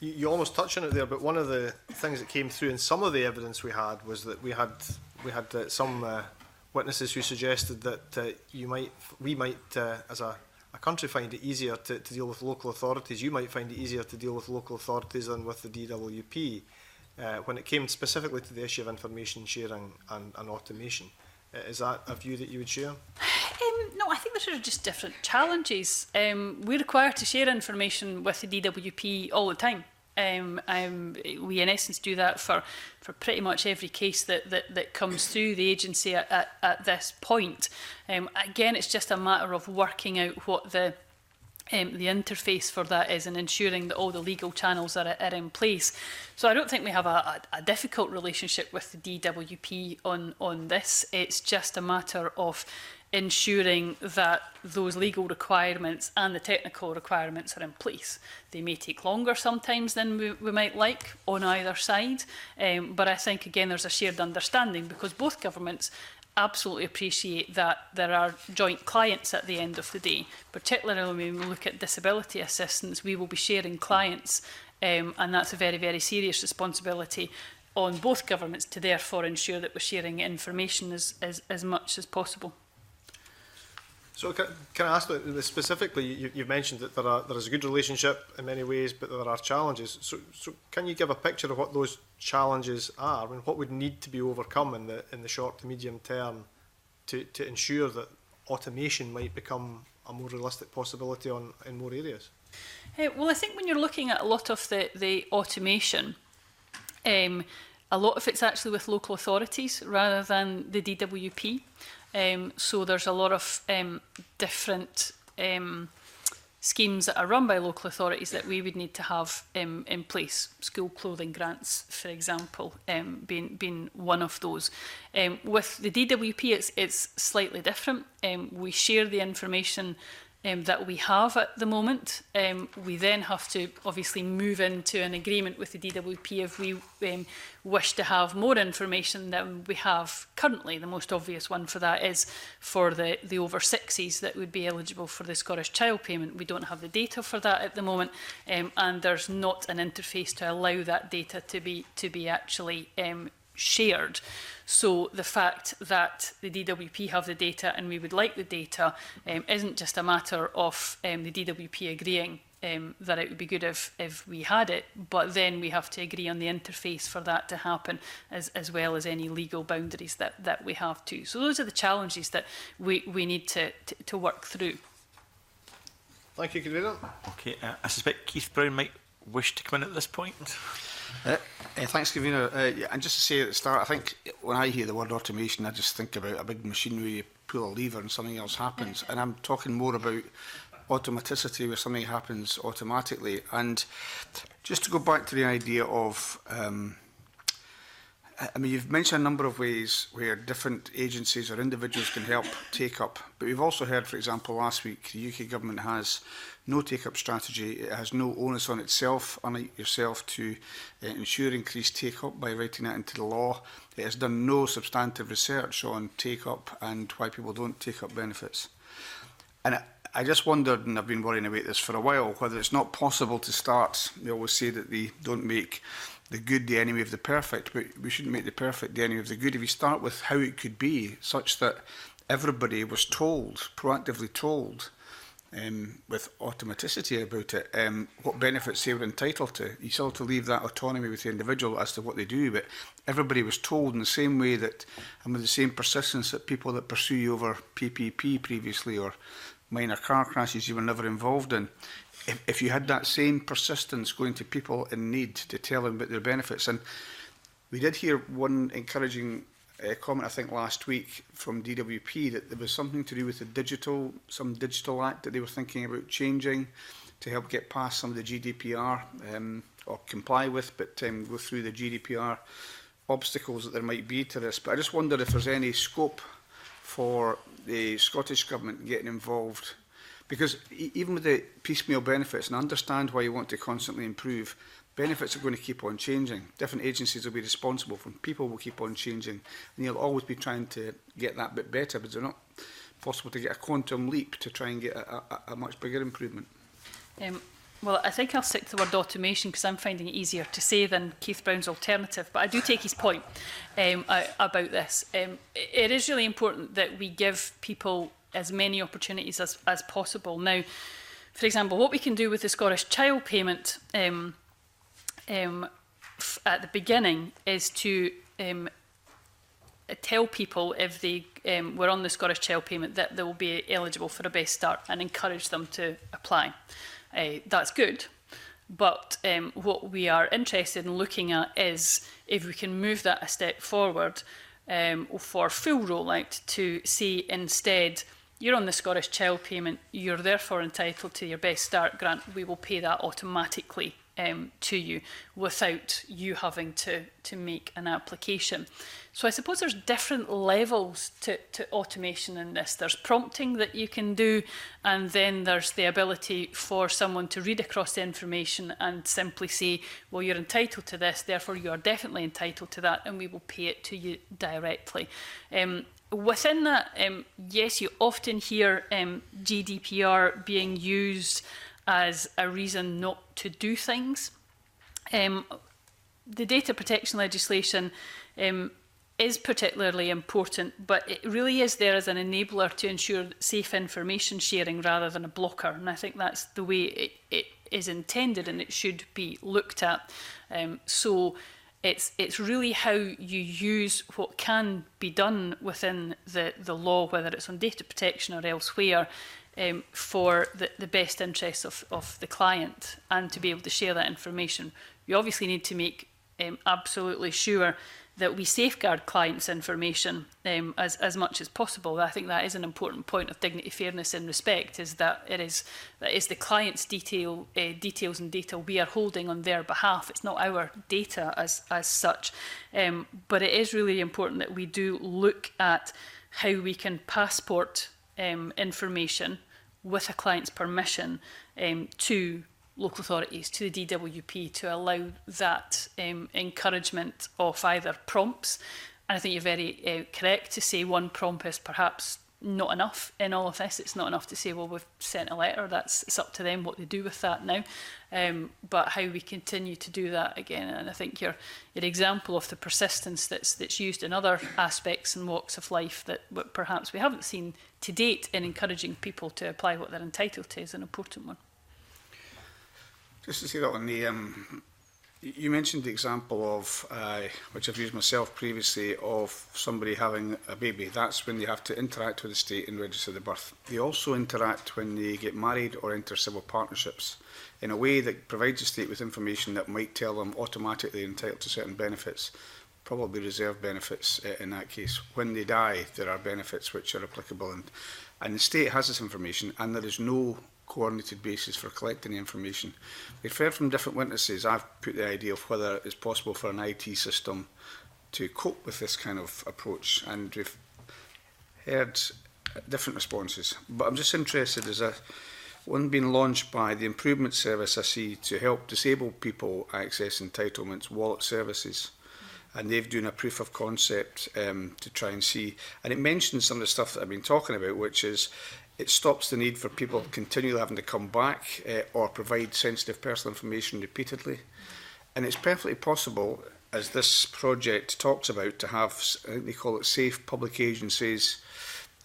You almost touched on it there, but one of the things that came through in some of the evidence we had was that we had some witnesses who suggested that we might, as a country, find it easier to deal with local authorities. You might find it easier to deal with local authorities than with the DWP when it came specifically to the issue of information sharing and automation. Is that a view that you would share? No, I think those are just different challenges. We're required to share information with the DWP all the time. We in essence do that for pretty much every case that comes through the agency at this point. Again, it's just a matter of working out what the interface for that is and ensuring that all the legal channels are in place. So I don't think we have a difficult relationship with the DWP on this. It's just a matter of ensuring that those legal requirements and the technical requirements are in place. They may take longer sometimes than we might like on either side, but I think again there's a shared understanding because both governments absolutely appreciate that there are joint clients at the end of the day. Particularly when we look at disability assistance, we will be sharing clients, and that's a very, very serious responsibility on both governments to therefore ensure that we're sharing information as much as possible. So can I ask that specifically, you've mentioned that there is a good relationship in many ways, but there are challenges. So can you give a picture of what those challenges are? I mean, what would need to be overcome in the short to medium term to ensure that automation might become a more realistic possibility in more areas? Well, I think when you're looking at a lot of the automation, a lot of it's actually with local authorities rather than the DWP. So there's a lot of different schemes that are run by local authorities that we would need to have in place. School clothing grants, for example, being one of those. With the DWP, it's slightly different. We share the information that we have at the moment. We then have to obviously move into an agreement with the DWP if we wish to have more information than we have currently. The most obvious one for that is for the over 60s that would be eligible for the Scottish Child Payment. We don't have the data for that at the moment, and there's not an interface to allow that data to be actually shared. So the fact that the DWP have the data and we would like the data isn't just a matter of the DWP agreeing that it would be good if we had it, but then we have to agree on the interface for that to happen as well as any legal boundaries that we have too. So those are the challenges that we need to work through. Thank you, Convener. Okay, I suspect Keith Brown might wish to come in at this point. Thanks, Convener. And just to say at the start, I think when I hear the word automation, I just think about a big machine where you pull a lever and something else happens. And I'm talking more about automaticity, where something happens automatically. And just to go back to the idea of, I mean, you've mentioned a number of ways where different agencies or individuals can help take up. But we've also heard, for example, last week, the UK government has no take-up strategy. It has no onus on itself, unlike yourself, to ensure increased take-up by writing that into the law. It has done no substantive research on take-up and why people don't take up benefits. And I just wondered, and I've been worrying about this for a while, whether it's not possible to start. We always say that they don't make the good the enemy of the perfect, but we shouldn't make the perfect the enemy of the good. If you start with how it could be, such that everybody was told, proactively told, with automaticity about it, what benefits they were entitled to. You still have to leave that autonomy with the individual as to what they do, but everybody was told in the same way that, and with the same persistence that people that pursue you over PPP previously or minor car crashes you were never involved in, if you had that same persistence going to people in need to tell them about their benefits. And we did hear one encouraging comment, I think, last week from DWP that there was something to do with the some digital act that they were thinking about changing to help get past some of the GDPR or comply with, but go through the GDPR obstacles that there might be to this. But I just wondered if there's any scope for the Scottish Government getting involved, because even with the piecemeal benefits, and I understand why you want to constantly improve, benefits are going to keep on changing. Different agencies will be responsible for them. People will keep on changing. And you'll always be trying to get that bit better, but it's not possible to get a quantum leap to try and get a much bigger improvement. Well, I think I'll stick to the word automation because I'm finding it easier to say than Keith Brown's alternative. But I do take his point about this. It is really important that we give people as many opportunities as possible. Now, for example, what we can do with the Scottish Child Payment at the beginning is to tell people if they were on the Scottish Child Payment that they will be eligible for a Best Start and encourage them to apply. That's good, but what we are interested in looking at is if we can move that a step forward for full rollout to say instead, you're on the Scottish Child Payment, you're therefore entitled to your Best Start grant, we will pay that automatically to you without you having to make an application. So I suppose there's different levels to automation in this. There's prompting that you can do, and then there's the ability for someone to read across the information and simply say, well, you're entitled to this, therefore you are definitely entitled to that, and we will pay it to you directly. Within that, yes, you often hear GDPR being used as a reason not to do things. The data protection legislation is particularly important, but it really is there as an enabler to ensure safe information sharing rather than a blocker. And I think that's the way it is intended, and it should be looked at. So it's really how you use what can be done within the law, whether it's on data protection or elsewhere, for the best interests of the client and to be able to share that information. We obviously need to make absolutely sure that we safeguard clients' information as much as possible. I think that is an important point of dignity, fairness and respect, is that it is the client's details and data we are holding on their behalf. It's not our data as such. But it is really important that we do look at how we can passport information with a client's permission to local authorities, to the DWP, to allow that encouragement of either prompts. And I think you're very correct to say one prompt is perhaps not enough in all of this. It's not enough to say, well, we've sent a letter, it's up to them what they do with that now. But how we continue to do that again. And I think your example of the persistence that's used in other aspects and walks of life that perhaps we haven't seen to date in encouraging people to apply what they're entitled to is an important one. Just to say that on the, you mentioned the example of, which I've used myself previously, of somebody having a baby. That's when they have to interact with the state and register the birth. They also interact when they get married or enter civil partnerships in a way that provides the state with information that might tell them automatically entitled to certain benefits, probably reserved benefits in that case. When they die, there are benefits which are applicable, and the state has this information, and there is no coordinated basis for collecting the information. We've heard from different witnesses. I've put the idea of whether it's possible for an IT system to cope with this kind of approach, and we've heard different responses. But I'm just interested, is one being launched by the Improvement Service, I see, to help disabled people access entitlements, wallet services. And they've done a proof of concept to try and see. And it mentions some of the stuff that I've been talking about, which is it stops the need for people continually having to come back or provide sensitive personal information repeatedly. And it's perfectly possible, as this project talks about, to have, I think they call it safe public agencies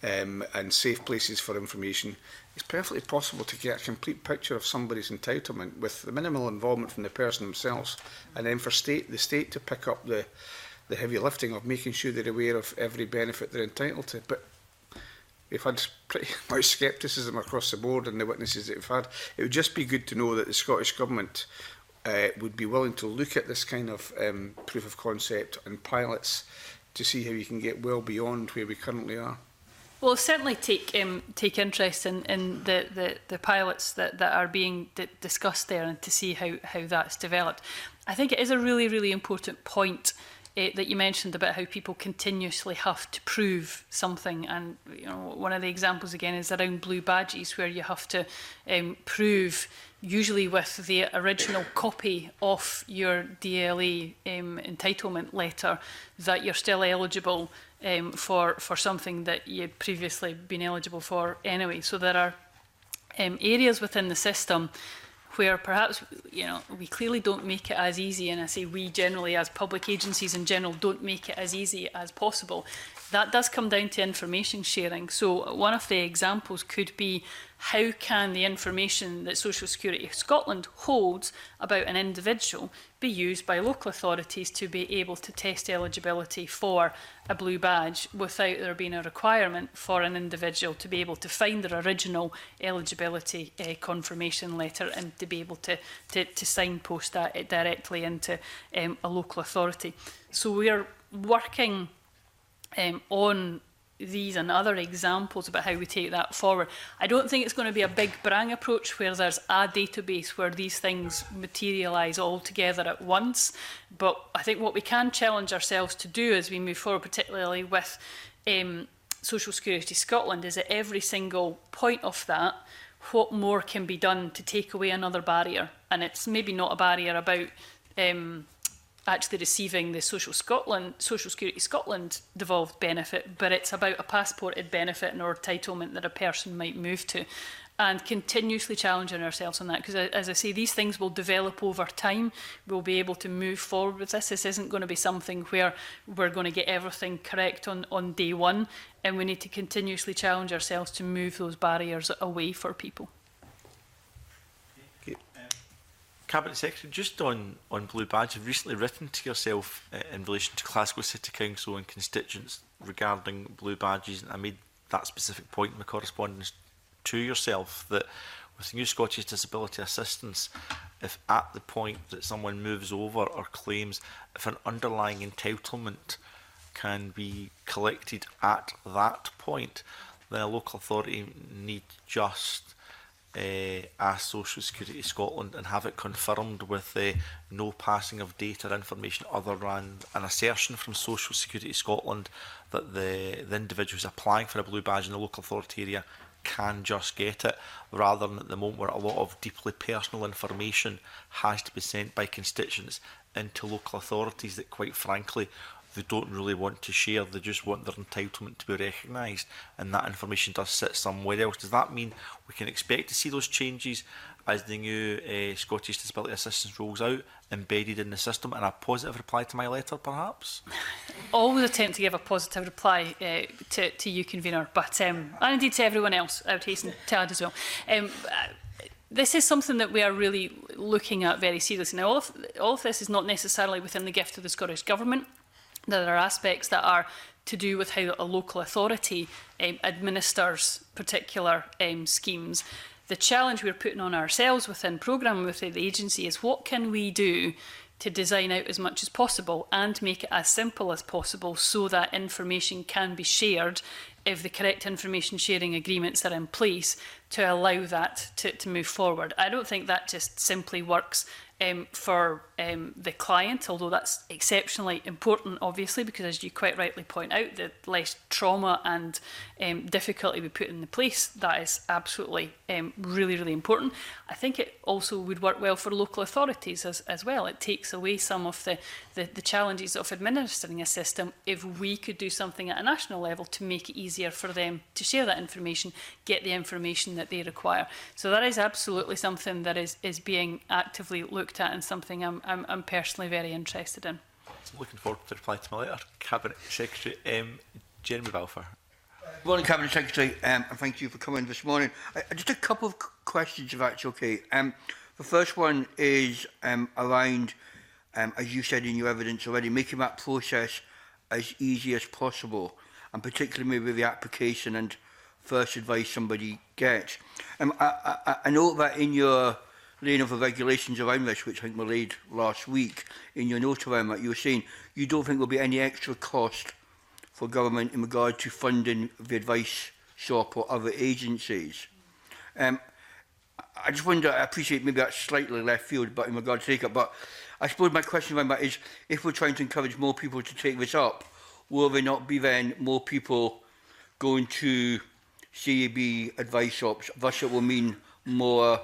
and safe places for information. It's perfectly possible to get a complete picture of somebody's entitlement with the minimal involvement from the person themselves, and then for the state to pick up the heavy lifting of making sure they're aware of every benefit they're entitled to. But we've had pretty much scepticism across the board in the witnesses that we've had. It would just be good to know that the Scottish Government would be willing to look at this kind of proof of concept and pilots to see how you can get well beyond where we currently are. Well, certainly take interest in the pilots that are being discussed there, and to see how that's developed. I think it is a really, really important point that you mentioned about how people continuously have to prove something. And one of the examples again is around blue badges, where you have to prove, usually with the original copy of your DLA entitlement letter, that you're still eligible for something that you'd previously been eligible for anyway. So there are areas within the system where perhaps, you know, we clearly don't make it as easy, and I say we generally as public agencies in general don't make it as easy as possible. That does come down to information sharing. So one of the examples could be, how can the information that Social Security Scotland holds about an individual be used by local authorities to be able to test eligibility for a blue badge without there being a requirement for an individual to be able to find their original eligibility confirmation letter and to be able to signpost that directly into a local authority. So we are working on these and other examples about how we take that forward. I don't think it's going to be a big bang approach where there's a database where these things materialise all together at once, but I think what we can challenge ourselves to do as we move forward, particularly with Social Security Scotland, is at every single point of that, what more can be done to take away another barrier? And it's maybe not a barrier about actually receiving the Social Security Scotland devolved benefit, but it's about a passported benefit and or entitlement that a person might move to, and continuously challenging ourselves on that, because as I say, these things will develop over time. We'll be able to move forward with this. This isn't going to be something where we're going to get everything correct on day one, and we need to continuously challenge ourselves to move those barriers away for people. Cabinet Secretary, just on Blue Badge, you've recently written to yourself in relation to Glasgow City Council and constituents regarding Blue Badges, and I made that specific point in my correspondence to yourself, that with the new Scottish Disability Assistance, if at the point that someone moves over or claims, if an underlying entitlement can be collected at that point, then a local authority need just ask Social Security Scotland and have it confirmed with no passing of data or information other than an assertion from Social Security Scotland that the individual who's applying for a blue badge in the local authority area can just get it, rather than at the moment where a lot of deeply personal information has to be sent by constituents into local authorities that, quite frankly, they don't really want to share. They just want their entitlement to be recognised, and that information does sit somewhere else. Does that mean we can expect to see those changes as the new Scottish Disability Assistance rolls out, embedded in the system, and a positive reply to my letter, perhaps? Always attempt to give a positive reply to you, Convener, but and indeed to everyone else, I would hasten to add as well. This is something that we are really looking at very seriously. Now, all of this is not necessarily within the gift of the Scottish Government. There are aspects that are to do with how a local authority administers particular schemes. The challenge we're putting on ourselves within programming with the agency is, what can we do to design out as much as possible and make it as simple as possible so that information can be shared if the correct information sharing agreements are in place to allow that to move forward. I don't think that just simply works for the client, although that's exceptionally important, obviously, because as you quite rightly point out, the less trauma and difficulty we put in place, that is absolutely really, really important. I think it also would work well for local authorities as well. It takes away some of the challenges of administering a system if we could do something at a national level to make it easier for them to share that information, get the information that they require. So that is absolutely something that is being actively looked at, and something I'm personally very interested in. I'm looking forward to the reply to my letter. Cabinet Secretary Jeremy Balfour. Good morning, Cabinet Secretary, and thank you for coming this morning. Just a couple of questions, if that's okay. The first one is around, as you said in your evidence already, making that process as easy as possible, and particularly maybe the application and first advice somebody gets. I know that in your laying of the regulations around this, which I think were laid last week, in your note around that, you were saying you don't think there'll be any extra cost for government in regard to funding the advice shop or other agencies. I just wonder, I appreciate maybe that's slightly left field, but in regard to take up, but I suppose my question around that is, if we're trying to encourage more people to take this up, will there not be then more people going to CAB advice shops? Thus it will mean more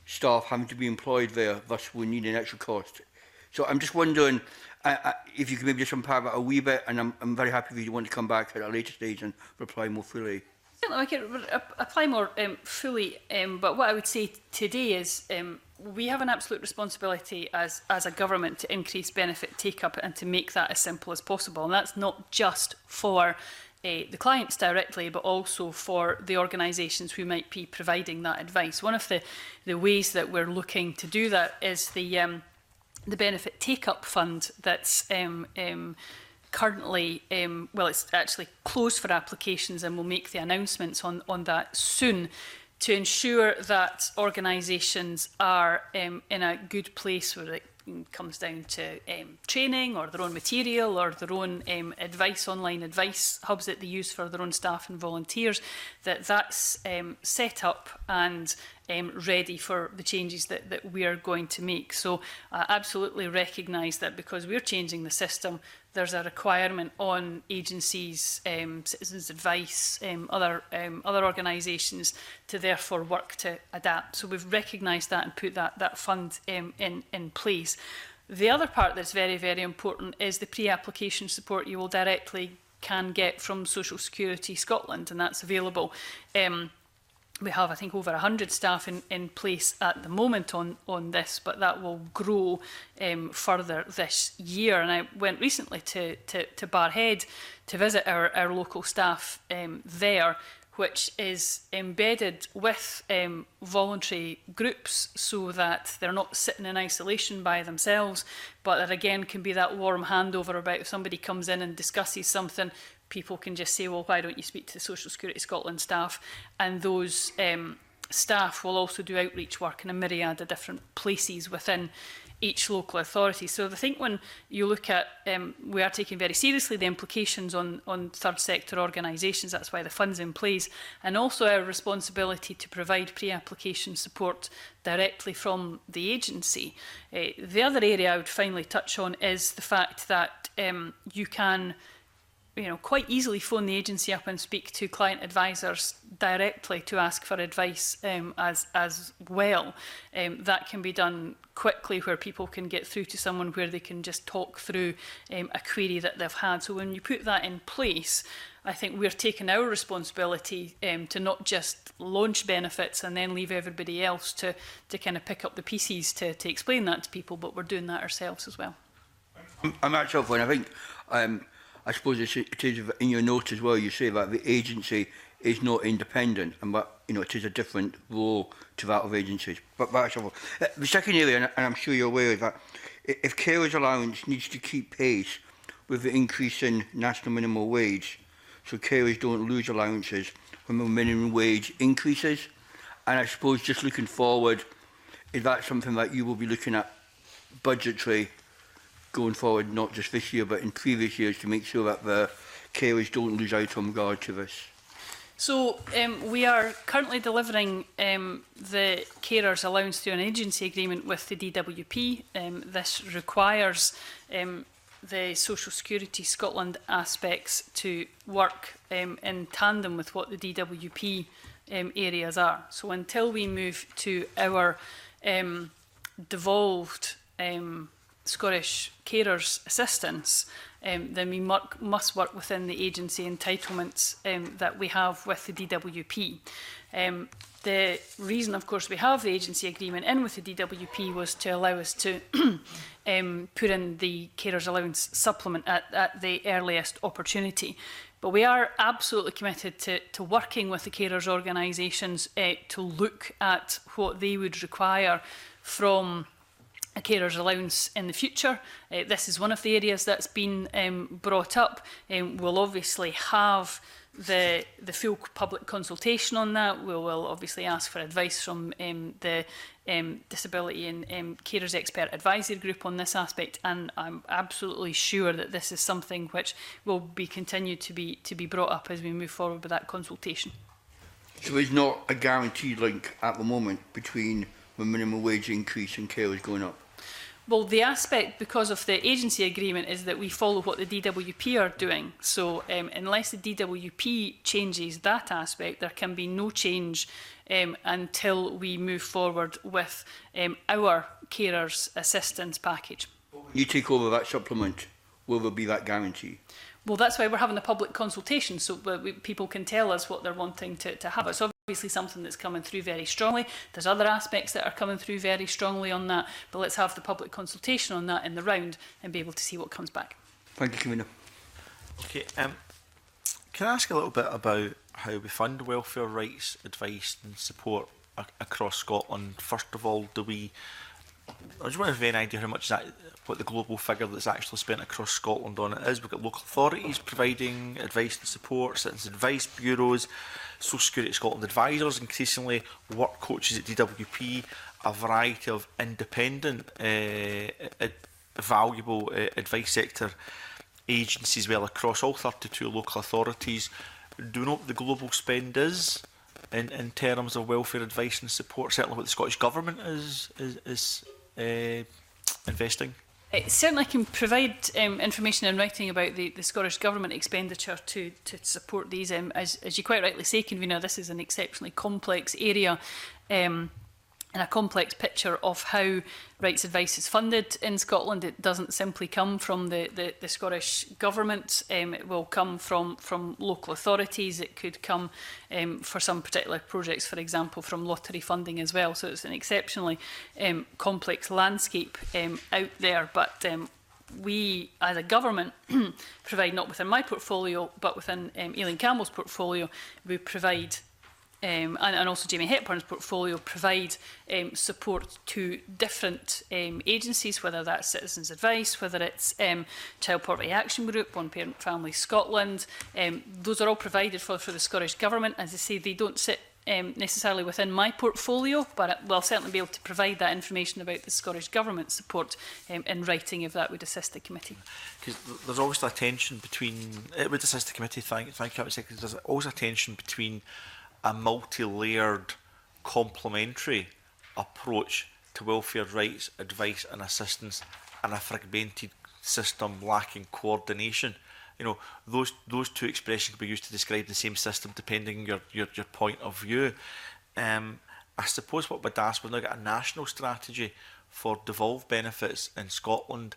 staff having to be employed there, thus we need an extra cost. So I'm just wondering if you could maybe just unpack that a wee bit, and I'm very happy if you want to come back at a later stage and reply more fully. Certainly, I can apply more fully, but what I would say today is we have an absolute responsibility as a government to increase benefit take-up and to make that as simple as possible. And that's not just for the clients directly, but also for the organisations who might be providing that advice. One of the ways that we're looking to do that is the benefit take-up fund that's currently, well, it's actually closed for applications, and we'll make the announcements on that soon, to ensure that organisations are in a good place where it comes down to training or their own material or their own advice, online advice hubs that they use for their own staff and volunteers, that's set up and ready for the changes that we are going to make. So I absolutely recognise that because we're changing the system, there's a requirement on agencies, citizens' advice, other organisations to therefore work to adapt. So we've recognised that and put that fund in place. The other part that's very, very important is the pre-application support you will directly can get from Social Security Scotland, and that's available. We have, I think, over 100 staff in place at the moment on this, but that will grow further this year. And I went recently to Barrhead to visit our local staff there, which is embedded with voluntary groups so that they're not sitting in isolation by themselves, but that again can be that warm handover about if somebody comes in and discusses something, people can just say, well, why don't you speak to the Social Security Scotland staff? And those staff will also do outreach work in a myriad of different places within each local authority. So I think when you look at, we are taking very seriously the implications on third sector organisations, that's why the fund's in place, and also our responsibility to provide pre-application support directly from the agency. The other area I would finally touch on is the fact that you can quite easily phone the agency up and speak to client advisors directly to ask for advice as well. That can be done quickly, where people can get through to someone where they can just talk through a query that they've had. So when you put that in place, I think we're taking our responsibility to not just launch benefits and then leave everybody else to kind of pick up the pieces to explain that to people, but we're doing that ourselves as well. I'm actually up for it. I think I suppose it is in your note as well, you say that the agency is not independent, and that it is a different role to that of agencies. But that's all. The second area, and I'm sure you're aware of that, if carers allowance needs to keep pace with the increase in national minimum wage, so carers don't lose allowances when the minimum wage increases. And I suppose just looking forward, is that something that you will be looking at budgetary going forward, not just this year, but in previous years, to make sure that the carers don't lose out on regard to this? So we are currently delivering the carers allowance through an agency agreement with the DWP. This requires the Social Security Scotland aspects to work in tandem with what the DWP areas are. So until we move to our devolved Scottish Carers Assistance, then we must work within the agency entitlements that we have with the DWP. The reason, of course, we have the agency agreement in with the DWP was to allow us to put in the carers allowance supplement at the earliest opportunity. But we are absolutely committed to working with the carers organisations to look at what they would require from a carers allowance in the future. This is one of the areas that's been brought up. We'll obviously have the full public consultation on that. We will obviously ask for advice from the Disability and Carers Expert Advisory Group on this aspect, and I'm absolutely sure that this is something which will be continued to be brought up as we move forward with that consultation. So there's not a guaranteed link at the moment between the minimum wage increase and carers going up? Well, the aspect, because of the agency agreement, is that we follow what the DWP are doing. So unless the DWP changes that aspect, there can be no change until we move forward with our carers assistance package. When you take over that supplement, will there be that guarantee? Well, that's why we're having a public consultation, so people can tell us what they're wanting to have. It's obviously something that's coming through very strongly. There's other aspects that are coming through very strongly on that, but let's have the public consultation on that in the round and be able to see what comes back. Thank you, Convener. Okay, can I ask a little bit about how we fund welfare rights, advice and support across Scotland? First of all, I just want to have any idea how much that, what the global figure that's actually spent across Scotland on it is. We've got local authorities providing advice and support, citizens advice bureaus, Social Security Scotland advisors, increasingly work coaches at DWP, a variety of independent, valuable advice sector agencies well across all 32 local authorities. Do you know what the global spend is in terms of welfare advice and support? Certainly what the Scottish Government is investing? Certainly I can provide information in writing about the Scottish Government expenditure to support these. As you quite rightly say, Convener, this is an exceptionally complex area and a complex picture of how rights advice is funded in Scotland. It doesn't simply come from the Scottish Government. It will come from local authorities. It could come for some particular projects, for example, from lottery funding as well. So it's an exceptionally complex landscape out there. But we, as a government, provide, not within my portfolio, but within Aileen Campbell's portfolio, we provide and also Jamie Hepburn's portfolio, provide support to different agencies, whether that's Citizens Advice, whether it's Child Poverty Action Group, One Parent Family Scotland. Those are all provided for the Scottish Government. As I say, they don't sit necessarily within my portfolio, but we'll certainly be able to provide that information about the Scottish Government support in writing if that would assist the committee. Because there's always a tension between, it would assist the committee, thank you, Cabinet Secretary, there's always a tension between a multi-layered complementary approach to welfare rights, advice and assistance and a fragmented system lacking coordination. You know, those two expressions can be used to describe the same system depending on your point of view. I suppose what we'd ask, we've now got a national strategy for devolved benefits in Scotland.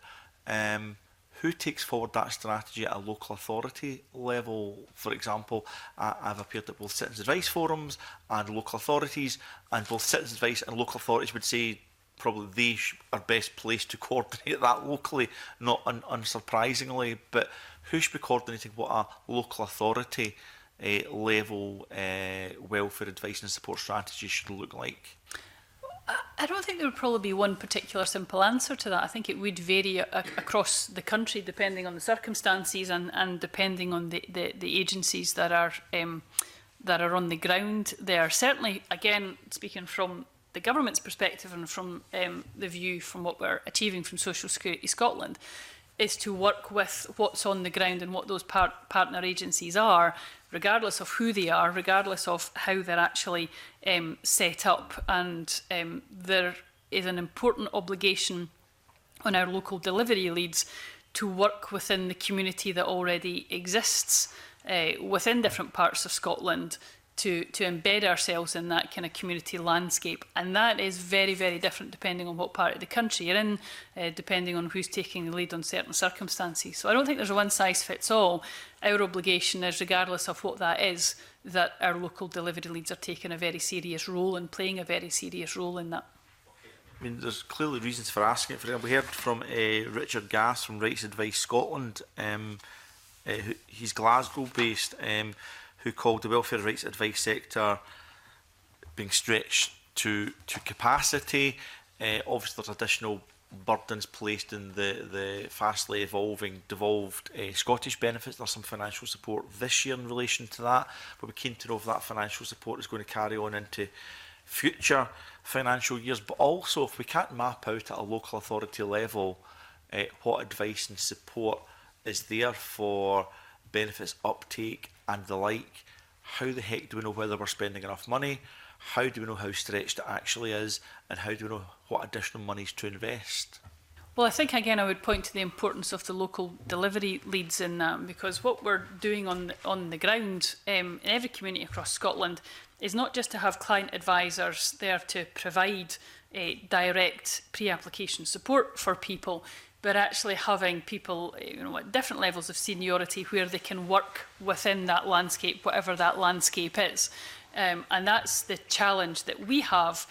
Who takes forward that strategy at a local authority level? For example, I've appeared at both Citizens Advice forums and local authorities, and both Citizens Advice and local authorities would say probably they are best placed to coordinate that locally, not unsurprisingly. But who should be coordinating what a local authority level welfare advice and support strategy should look like? I don't think there would probably be one particular simple answer to that. I think it would vary across the country depending on the circumstances and depending on the agencies that are on the ground there. Certainly, again, speaking from the government's perspective and from the view from what we're achieving from Social Security Scotland, is to work with what's on the ground and what those partner agencies are, regardless of who they are, regardless of how they're actually set up. And there is an important obligation on our local delivery leads to work within the community that already exists within different parts of Scotland to embed ourselves in that kind of community landscape. And that is very, very different depending on what part of the country you're in, depending on who's taking the lead on certain circumstances. So I don't think there's a one-size-fits-all. Our obligation is, regardless of what that is, that our local delivery leads are taking a very serious role and playing a very serious role in that. I mean, there's clearly reasons for asking it. For example, we heard from Richard Gass from Rights Advice Scotland. He's Glasgow-based, who called the welfare rights advice sector being stretched to capacity. Obviously, there's additional burdens placed in the fastly evolving devolved Scottish benefits. There's some financial support this year in relation to that, but we're keen to know if that financial support is going to carry on into future financial years. But also, if we can't map out at a local authority level what advice and support is there for benefits uptake and the like, how the heck do we know whether we're spending enough money? How do we know how stretched it actually is? And how do we know what additional monies to invest? Well, I think, again, I would point to the importance of the local delivery leads in that, because what we're doing on the ground in every community across Scotland is not just to have client advisors there to provide direct pre-application support for people, but actually having people, at different levels of seniority where they can work within that landscape, whatever that landscape is. And that's the challenge that we have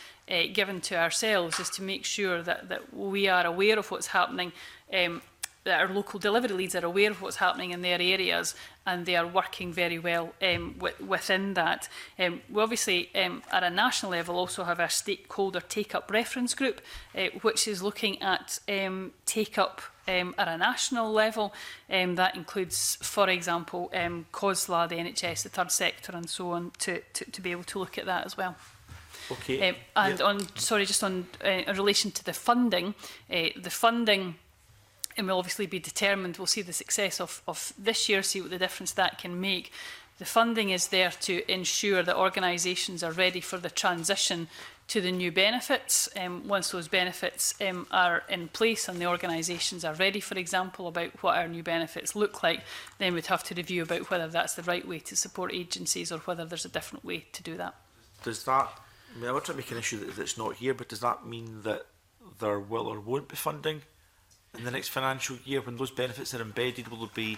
given to ourselves, is to make sure that we are aware of what's happening, that our local delivery leads are aware of what's happening in their areas, and they are working very well within that. We obviously, at a national level, also have our stakeholder take-up reference group, which is looking at take-up at a national level. That includes, for example, COSLA, the NHS, the third sector, and so on, to be able to look at that as well. Okay. And just on in relation to the funding, and will obviously be determined. We'll see the success of this year, see what the difference that can make. The funding is there to ensure that organisations are ready for the transition to the new benefits. Once those benefits are in place and the organisations are ready, for example, about what our new benefits look like, then we'd have to review about whether that's the right way to support agencies or whether there's a different way to do that. Does that, I mean, I'm not trying to make an issue that's not here, but does that mean that there will or won't be funding in the next financial year when those benefits are embedded? Will there be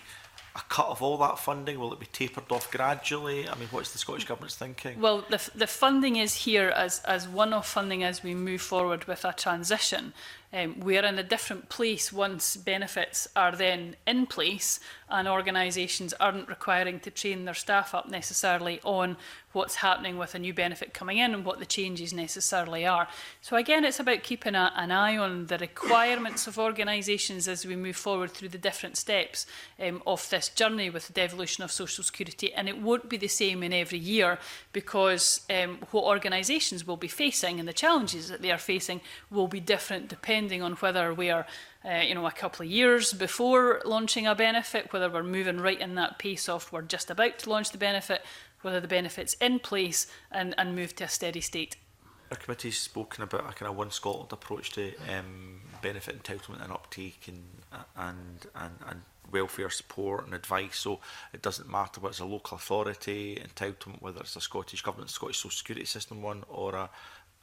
a cut of all that funding? Will it be tapered off gradually? I mean, what's the Scottish Government's thinking? Well, the funding is here as one-off funding as we move forward with a transition. We are in a different place once benefits are then in place and organisations aren't requiring to train their staff up necessarily on what's happening with a new benefit coming in and what the changes necessarily are. So again, it's about keeping an eye on the requirements of organisations as we move forward through the different steps of this journey with the devolution of social security. And it won't be the same in every year, because what organisations will be facing and the challenges that they are facing will be different depending on whether we are a couple of years before launching a benefit, whether we're moving right in that pace of we're just about to launch the benefit, whether the benefit's in place and move to a steady state. Our committee's spoken about a kind of one Scotland approach to benefit entitlement and uptake and welfare support and advice. So it doesn't matter whether it's a local authority entitlement, whether it's a Scottish Government, Scottish Social Security System one, or a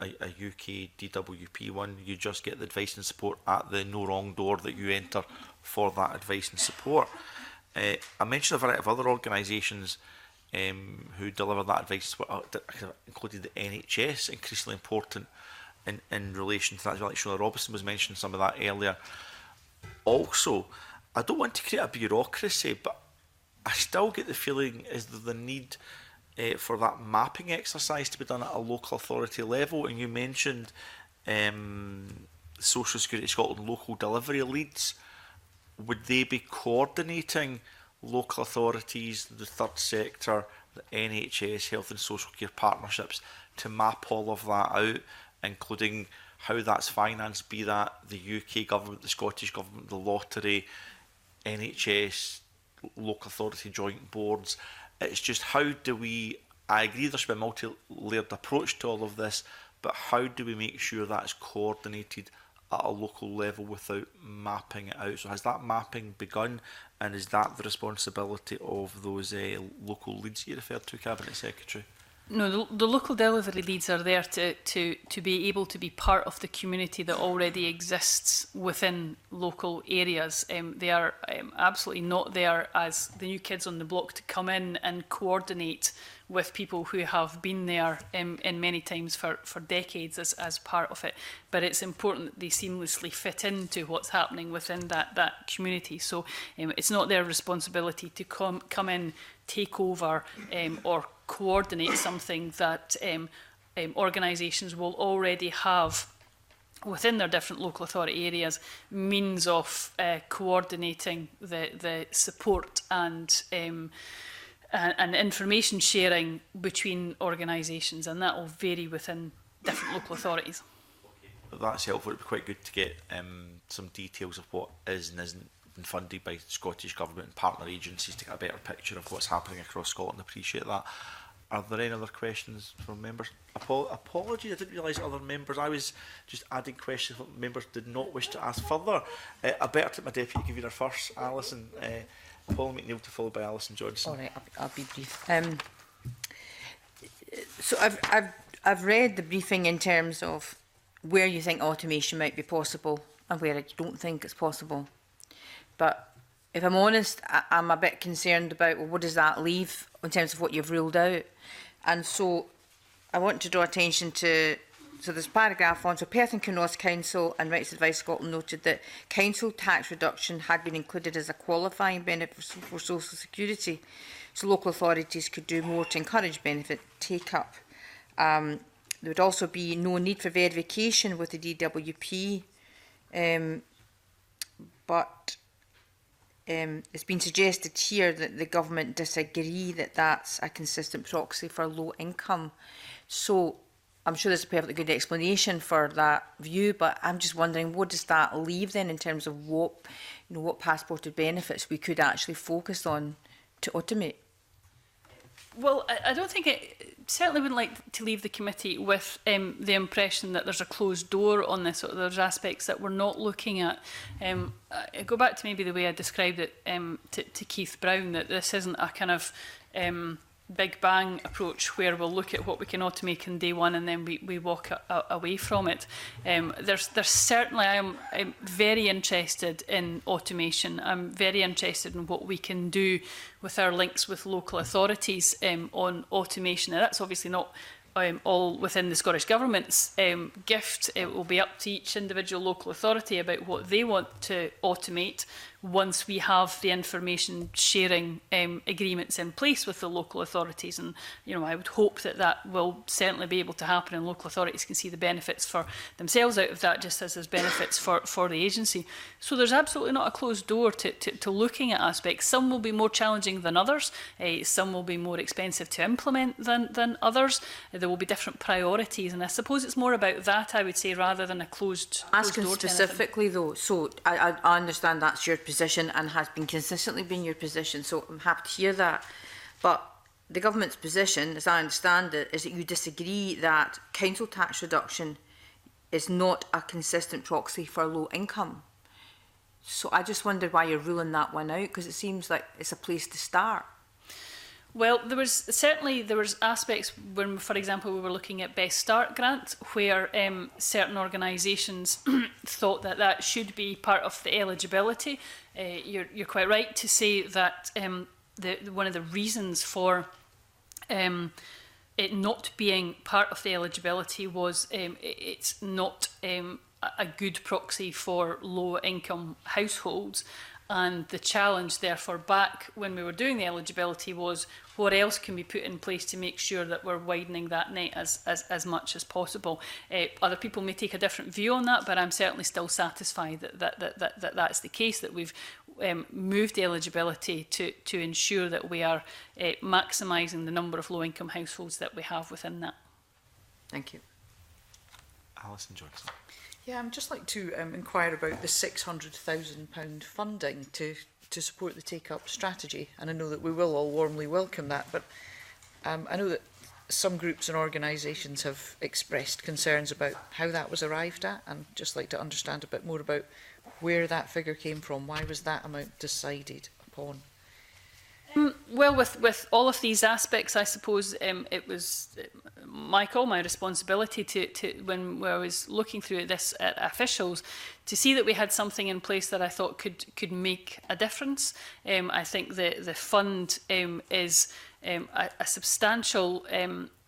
UK DWP one. You just get the advice and support at the no wrong door that you enter for that advice and support. I mentioned a variety of other organisations who deliver that advice, including the NHS, increasingly important in relation to that as well. Like Shona Robinson was mentioning some of that earlier. Also, I don't want to create a bureaucracy, but I still get the feeling is there the need for that mapping exercise to be done at a local authority level. And you mentioned Social Security Scotland local delivery leads. Would they be coordinating local authorities, the third sector, the NHS, health and social care partnerships to map all of that out, including how that's financed, be that the UK Government, the Scottish Government, the lottery, NHS, local authority joint boards? It's just how do we, I agree there should be a multi-layered approach to all of this, but how do we make sure that's coordinated at a local level without mapping it out? So has that mapping begun, and is that the responsibility of those local leads you referred to, Cabinet Secretary? No, the local delivery leads are there to be able to be part of the community that already exists within local areas. They are absolutely not there as the new kids on the block to come in and coordinate with people who have been there in many times for decades as part of it. But it's important that they seamlessly fit into what's happening within that community. So it's not their responsibility to come in, take over or coordinate something that organisations will already have within their different local authority areas, means of coordinating the support and information sharing between organisations, and that will vary within different local authorities. That's helpful. It'd be quite good to get some details of what is and isn't been funded by Scottish Government and partner agencies to get a better picture of what's happening across Scotland. Appreciate that. Are there any other questions from members? Apologies, I didn't realise other members. I was just adding questions that members did not wish to ask further. I better take my deputy convener first, Alison. Paul McNeill to follow by Alison Johnson. All right, I'll be brief. So I've read the briefing in terms of where you think automation might be possible and where you don't think it's possible. But if I'm honest, I'm a bit concerned about, well, what does that leave in terms of what you've ruled out? And so I want to draw attention to, so there's paragraph on, so Perth and Kinross Council and Rights Advice Scotland noted that council tax reduction had been included as a qualifying benefit for social security, so local authorities could do more to encourage benefit take-up. There would also be no need for verification with the DWP, but it's been suggested here that the government disagree that that's a consistent proxy for low income. So I'm sure there's a perfectly good explanation for that view, but I'm just wondering, what does that leave then in terms of what, what passported benefits we could actually focus on to automate? Well, I don't think it certainly wouldn't like to leave the committee with the impression that there's a closed door on this, or there's aspects that we're not looking at. I go back to maybe the way I described it to Keith Brown, that this isn't a kind of big bang approach where we'll look at what we can automate in day one and then we walk away from it. There's certainly, I'm very interested in automation. I'm very interested in what we can do with our links with local authorities on automation. Now, that's obviously not all within the Scottish Government's gift. It will be up to each individual local authority about what they want to automate once we have the information sharing agreements in place with the local authorities. And, I would hope that that will certainly be able to happen, and local authorities can see the benefits for themselves out of that, just as there's benefits for the agency. So there's absolutely not a closed door to looking at aspects. Some will be more challenging than others. Some will be more expensive to implement than others. There will be different priorities, and I suppose it's more about that, I would say, rather than a closed Asking door specifically though, so I understand that's your position and has been consistently been your position, so I'm happy to hear that. But the government's position, as I understand it, is that you disagree that council tax reduction is not a consistent proxy for low income. So I just wonder why you're ruling that one out, because it seems like it's a place to start. Well, there was aspects when, for example, we were looking at Best Start grant, where certain organisations thought that that should be part of the eligibility. You're quite right to say that one of the reasons for it not being part of the eligibility was it's not a good proxy for low income households. And the challenge, therefore, back when we were doing the eligibility was what else can be put in place to make sure that we're widening that net as much as possible. Other people may take a different view on that, but I'm certainly still satisfied that that's the case, that we've moved the eligibility to ensure that we are maximising the number of low-income households that we have within that. Thank you. Alison Johnson. Yeah, I'd just like to inquire about the £600,000 funding to support the take-up strategy. And I know that we will all warmly welcome that, but I know that some groups and organisations have expressed concerns about how that was arrived at, and just like to understand a bit more about where that figure came from. Why was that amount decided upon? Well, with all of these aspects, I suppose it was my responsibility to when I was looking through this at officials, to see that we had something in place that I thought could make a difference. I think the fund is a substantial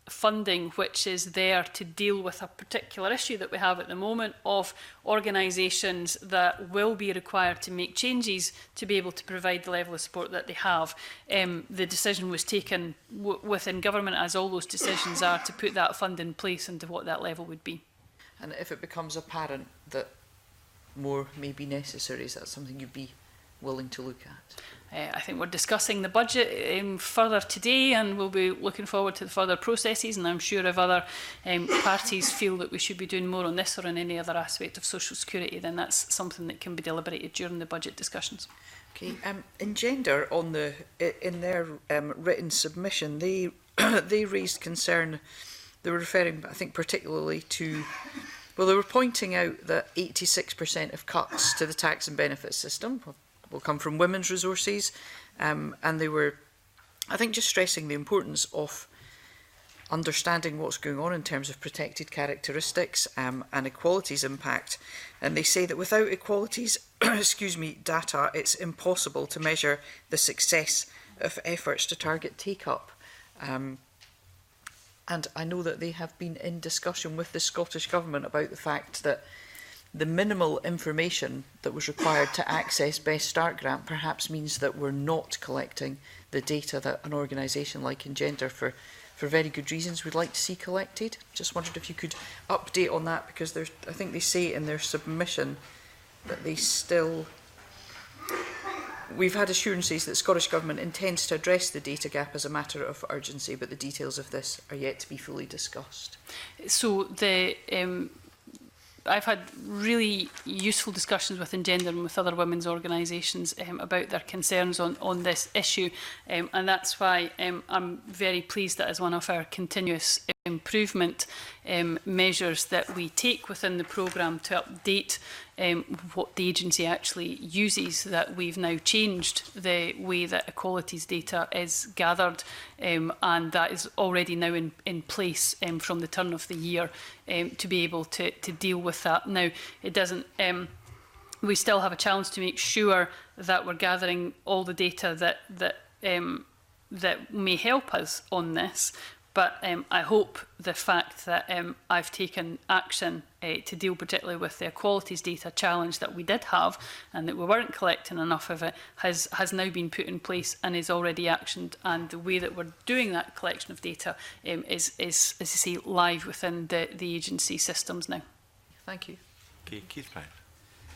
funding which is there to deal with a particular issue that we have at the moment of organisations that will be required to make changes to be able to provide the level of support that they have. The decision was taken within government, as all those decisions are, to put that fund in place and to what that level would be. And if it becomes apparent that more may be necessary, is that something you'd be willing to look at? I think we're discussing the budget further today, and we'll be looking forward to the further processes, and I'm sure if other parties feel that we should be doing more on this or on any other aspect of social security, then that's something that can be deliberated during the budget discussions. Okay. In Gender, in their written submission, they they raised concern. They were referring, I think, particularly to, well, they were pointing out that 86% of cuts to the tax and benefits system will come from women's resources, and they were, I think, just stressing the importance of understanding what's going on in terms of protected characteristics and equalities impact. And they say that without equalities data, it's impossible to measure the success of efforts to target take-up. and I know that they have been in discussion with the Scottish Government about the fact that the minimal information that was required to access Best Start grant perhaps means that we're not collecting the data that an organisation like Engender, for very good reasons, would like to see collected. Just wondered if you could update on that, because there's, I think they say in their submission that they still... We've had assurances that the Scottish Government intends to address the data gap as a matter of urgency, but the details of this are yet to be fully discussed. So I've had really useful discussions with Engender and with other women's organisations about their concerns on this issue, and that's why I'm very pleased that as one of our continuous improvement measures that we take within the programme to update what the agency actually uses, that we've now changed the way that equalities data is gathered, and that is already now in place from the turn of the year to be able to deal with that. Now, it doesn't... we still have a challenge to make sure that we're gathering all the data that may help us on this. But I hope the fact that I've taken action to deal particularly with the equalities data challenge that we did have, and that we weren't collecting enough of it, has now been put in place and is already actioned. And the way that we're doing that collection of data is as I say, live within the agency systems now. Thank you. Okay, Keith Brown.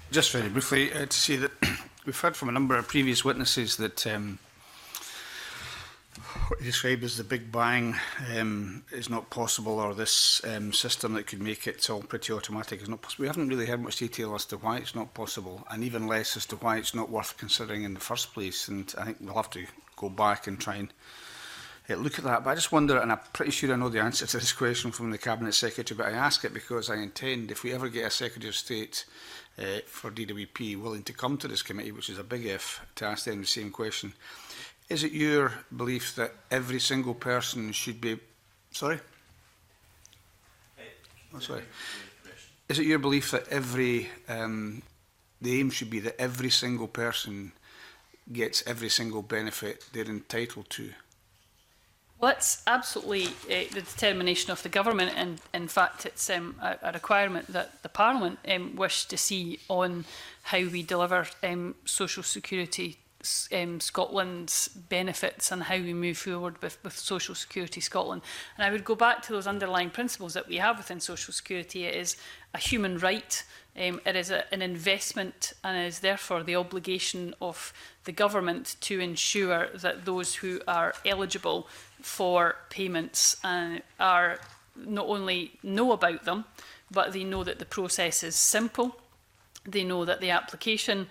Just very briefly to say that we've heard from a number of previous witnesses that what you described as the Big Bang is not possible, or this system that could make it all pretty automatic is not possible. We haven't really heard much detail as to why it's not possible, and even less as to why it's not worth considering in the first place. And I think we'll have to go back and try and look at that. But I just wonder, and I'm pretty sure I know the answer to this question from the Cabinet Secretary, but I ask it because I intend, if we ever get a Secretary of State for DWP willing to come to this committee, which is a big if, to ask them the same question, is it your belief that every single person should be... Sorry? Oh, sorry. Is it your belief that the aim should be that every single person gets every single benefit they're entitled to? Well, that's absolutely the determination of the government, and in fact it's a requirement that the Parliament wish to see on how we deliver social security Scotland's benefits and how we move forward with Social Security Scotland. And I would go back to those underlying principles that we have within Social Security. It is a human right, it is an investment, and it is therefore the obligation of the government to ensure that those who are eligible for payments are not only know about them, but they know that the process is simple. They know that the application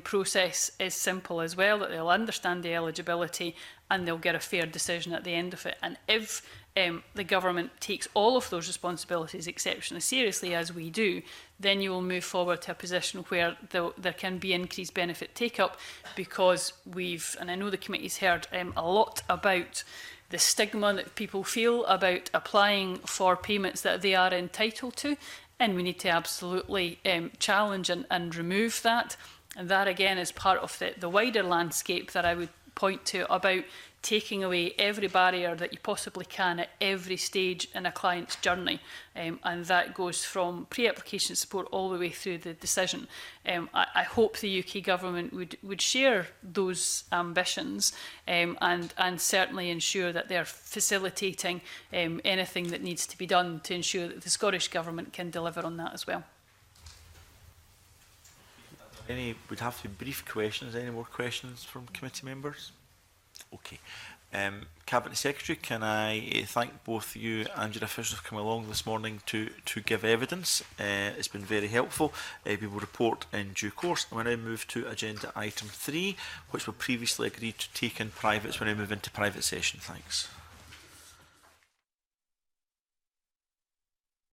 process is simple as well, that they'll understand the eligibility and they'll get a fair decision at the end of it. And if the government takes all of those responsibilities exceptionally seriously, as we do, then you will move forward to a position where there can be increased benefit take-up, because we've, and I know the committee's heard a lot about the stigma that people feel about applying for payments that they are entitled to. And we need to absolutely challenge and remove that. And that, again, is part of the wider landscape that I would point to about taking away every barrier that you possibly can at every stage in a client's journey. And that goes from pre-application support all the way through the decision. I hope the UK government would share those ambitions and certainly ensure that they're facilitating anything that needs to be done to ensure that the Scottish Government can deliver on that as well. Would have to be brief questions. Any more questions from committee members? Okay. Cabinet Secretary, can I thank both you and your officials for coming along this morning to give evidence. It's been very helpful. We will report in due course. And we now move to agenda item 3, which we previously agreed to take in private. So we now move into private session. Thanks.